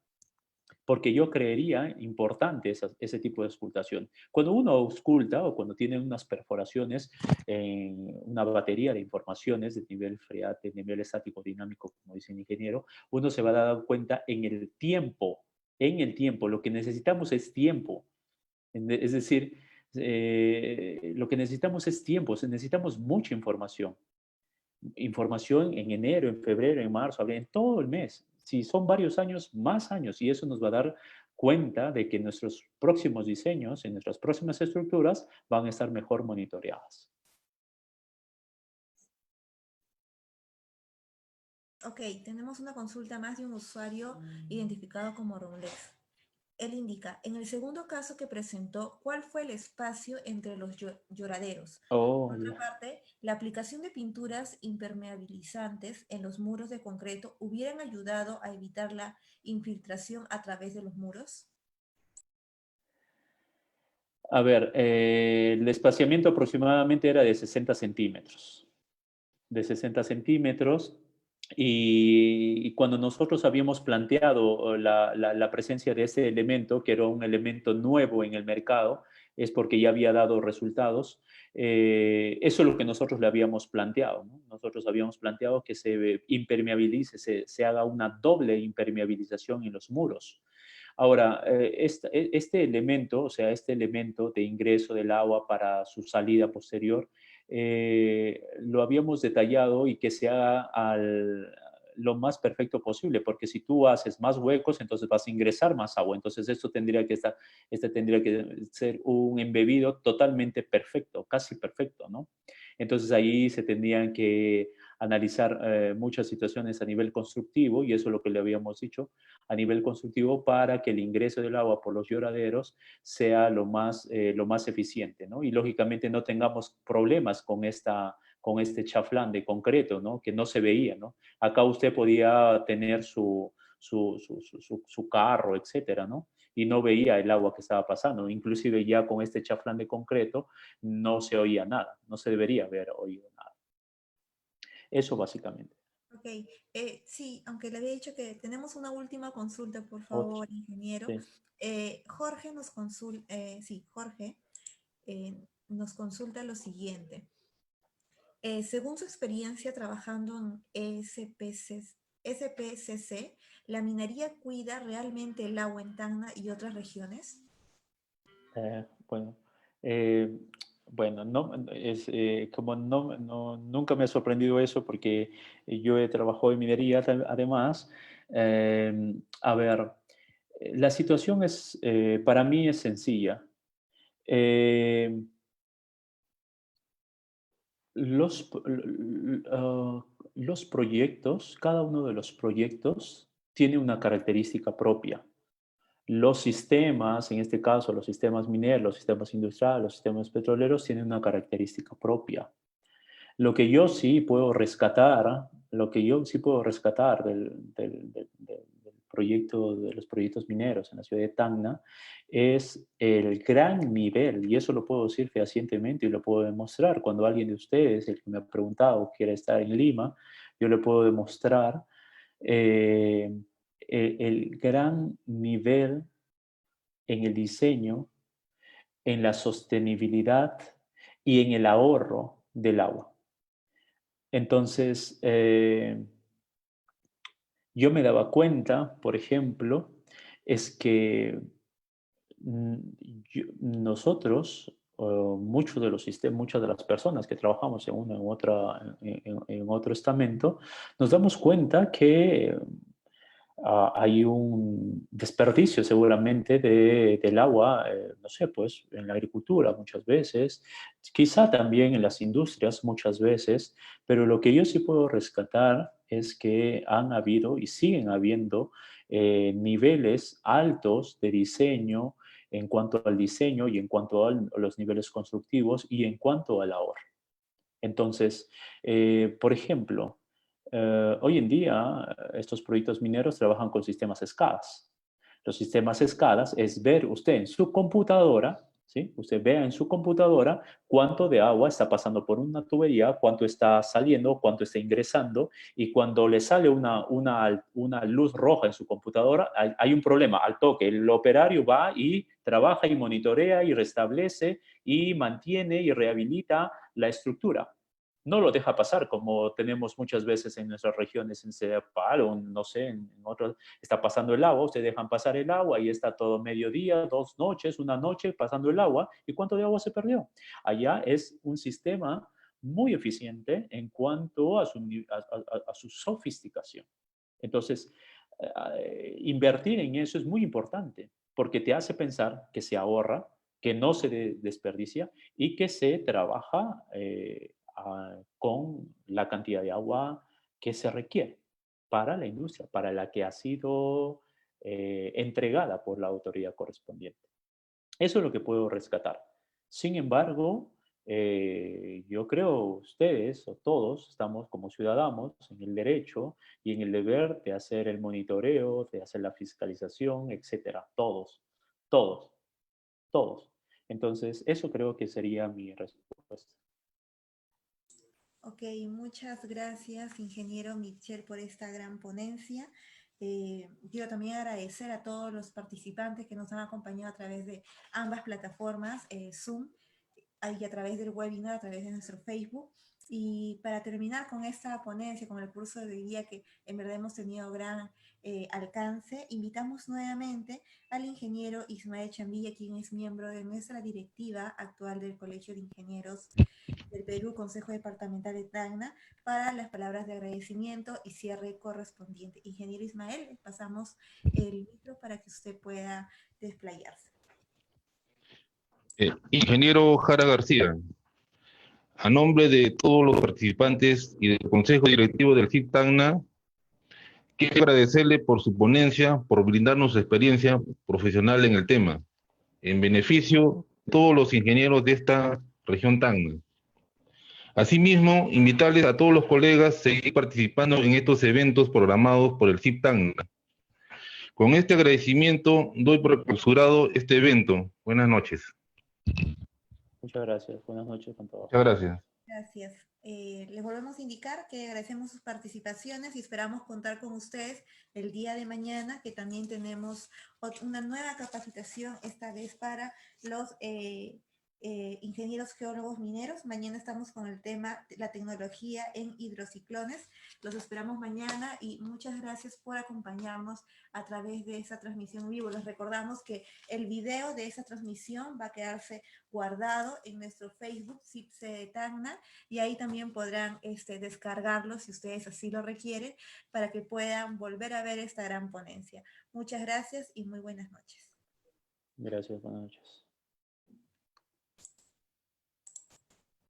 porque yo creería importante ese tipo de auscultación. Cuando uno ausculta o cuando tiene unas perforaciones en una batería de informaciones de nivel freate, nivel estático dinámico, como dice el ingeniero, uno se va a dar cuenta en el tiempo, lo que necesitamos es tiempo. Es decir, lo que necesitamos es tiempo, necesitamos mucha información. Información en enero, en febrero, en marzo, en todo el mes. Si son varios años, más años, y eso nos va a dar cuenta de que nuestros próximos diseños, en nuestras próximas estructuras, van a estar mejor monitoreadas. Ok, tenemos una consulta más de un usuario identificado como Rolex. Él indica, en el segundo caso que presentó, ¿cuál fue el espacio entre los lloraderos? Oh, Por otra ya. parte, la aplicación de pinturas impermeabilizantes en los muros de concreto hubieran ayudado a evitar la infiltración a través de los muros. A ver, el espaciamiento aproximadamente era de 60 centímetros. De 60 centímetros. Y cuando nosotros habíamos planteado la presencia de ese elemento, que era un elemento nuevo en el mercado, es porque ya había dado resultados. Eso es lo que nosotros le habíamos planteado, ¿no? Nosotros habíamos planteado que se impermeabilice, se haga una doble impermeabilización en los muros. Ahora, este elemento, o sea, este elemento de ingreso del agua para su salida posterior, lo habíamos detallado y que se haga lo más perfecto posible, porque si tú haces más huecos, entonces vas a ingresar más agua. Entonces, esto tendría que estar, este tendría que ser un embebido totalmente perfecto, casi perfecto, ¿no? Entonces, ahí se tendrían que analizar muchas situaciones a nivel constructivo, y eso es lo que le habíamos dicho, a nivel constructivo para que el ingreso del agua por los lloraderos sea lo más eficiente, ¿no? Y lógicamente no tengamos problemas con este chaflán de concreto, ¿no? Que no se veía, ¿no? Acá usted podía tener su carro, etcétera, ¿no? Y no veía el agua que estaba pasando. Inclusive ya con este chaflán de concreto no se oía nada, no se debería haber oído nada. Eso básicamente. Ok, sí, aunque le había dicho que tenemos una última consulta, por Ocho, favor, ingeniero. sí. Jorge nos consulta, sí, Jorge nos consulta lo siguiente. Según su experiencia trabajando en SPCC, ¿la minería cuida realmente el agua en Tacna y otras regiones? Bueno, eh, bueno, no, como nunca me ha sorprendido eso porque yo he trabajado en minería además. A ver, la situación para mí es sencilla. Eh, los, los proyectos, cada uno de los proyectos tiene una característica propia. Los sistemas, en este caso los sistemas mineros, los sistemas industriales, los sistemas petroleros, tienen una característica propia. Lo que yo sí puedo rescatar, lo que yo sí puedo rescatar del proyecto, de los proyectos mineros en la ciudad de Tacna, es el gran nivel, y eso lo puedo decir fehacientemente y lo puedo demostrar. Cuando alguien de ustedes, el que me ha preguntado, quiere estar en Lima, yo le puedo demostrar eh, el gran nivel en el diseño, en la sostenibilidad y en el ahorro del agua. Entonces, yo me daba cuenta, por ejemplo, es que mm, nosotros, muchos de los sistemas, muchas de las personas que trabajamos en una u otra, en otro estamento, nos damos cuenta que hay un desperdicio seguramente del agua, no sé, pues en la agricultura muchas veces, quizá también en las industrias muchas veces, pero lo que yo sí puedo rescatar es que han habido y siguen habiendo niveles altos de diseño en cuanto al diseño y en cuanto a los niveles constructivos y en cuanto al ahorro. Entonces, por ejemplo, hoy en día estos proyectos mineros trabajan con sistemas escalas. Los sistemas escalas es ver usted en su computadora, ¿sí? Usted vea en su computadora cuánto de agua está pasando por una tubería, cuánto está saliendo, cuánto está ingresando, y cuando le sale una luz roja en su computadora, hay un problema al toque. El operario va y trabaja y monitorea y restablece y mantiene y rehabilita la estructura. No lo deja pasar como tenemos muchas veces en nuestras regiones, en Cedapal o no sé, en otros, está pasando el agua, ustedes dejan pasar el agua y está todo mediodía, 2 noches, una noche pasando el agua. ¿Y cuánto de agua se perdió? Allá es un sistema muy eficiente en cuanto a su sofisticación. Entonces, invertir en eso es muy importante porque te hace pensar que se ahorra, que no se desperdicia y que se trabaja con la cantidad de agua que se requiere para la industria, para la que ha sido entregada por la autoridad correspondiente. Eso es lo que puedo rescatar. Sin embargo, yo creo ustedes o todos estamos como ciudadanos en el derecho y en el deber de hacer el monitoreo, de hacer la fiscalización, etcétera. Todos, todos, todos. Entonces, eso creo que sería mi respuesta. Ok, muchas gracias, ingeniero Michel, por esta gran ponencia. Quiero también agradecer a todos los participantes que nos han acompañado a través de ambas plataformas, Zoom, y a través del webinar, a través de nuestro Facebook. Y para terminar con esta ponencia, con el curso de hoy día, que en verdad hemos tenido gran alcance, invitamos nuevamente al ingeniero Ismael Chambilla, quien es miembro de nuestra directiva actual del Colegio de Ingenieros del Perú, Consejo Departamental de Tacna, para las palabras de agradecimiento y cierre correspondiente. Ingeniero Ismael, le pasamos el micro para que usted pueda desplayarse. Ingeniero Jara García, a nombre de todos los participantes y del Consejo Directivo del CIP Tacna, quiero agradecerle por su ponencia, por brindarnos su experiencia profesional en el tema, en beneficio de todos los ingenieros de esta región Tacna. Asimismo, invitarles a todos los colegas a seguir participando en estos eventos programados por el CIP Tacna. Con este agradecimiento, doy por clausurado este evento. Buenas noches. Muchas gracias. Buenas noches con todos. Muchas gracias. Gracias. Les volvemos a indicar que agradecemos sus participaciones y esperamos contar con ustedes el día de mañana, que también tenemos una nueva capacitación, esta vez para los ingenieros geólogos mineros. Mañana estamos con el tema de la tecnología en hidrociclones. Los esperamos mañana y muchas gracias por acompañarnos a través de esta transmisión vivo. Les recordamos que el video de esa transmisión va a quedarse guardado en nuestro Facebook, CIPSE de Tacna, y ahí también podrán descargarlo si ustedes así lo requieren, para que puedan volver a ver esta gran ponencia. Muchas gracias y muy buenas noches. Gracias, buenas noches.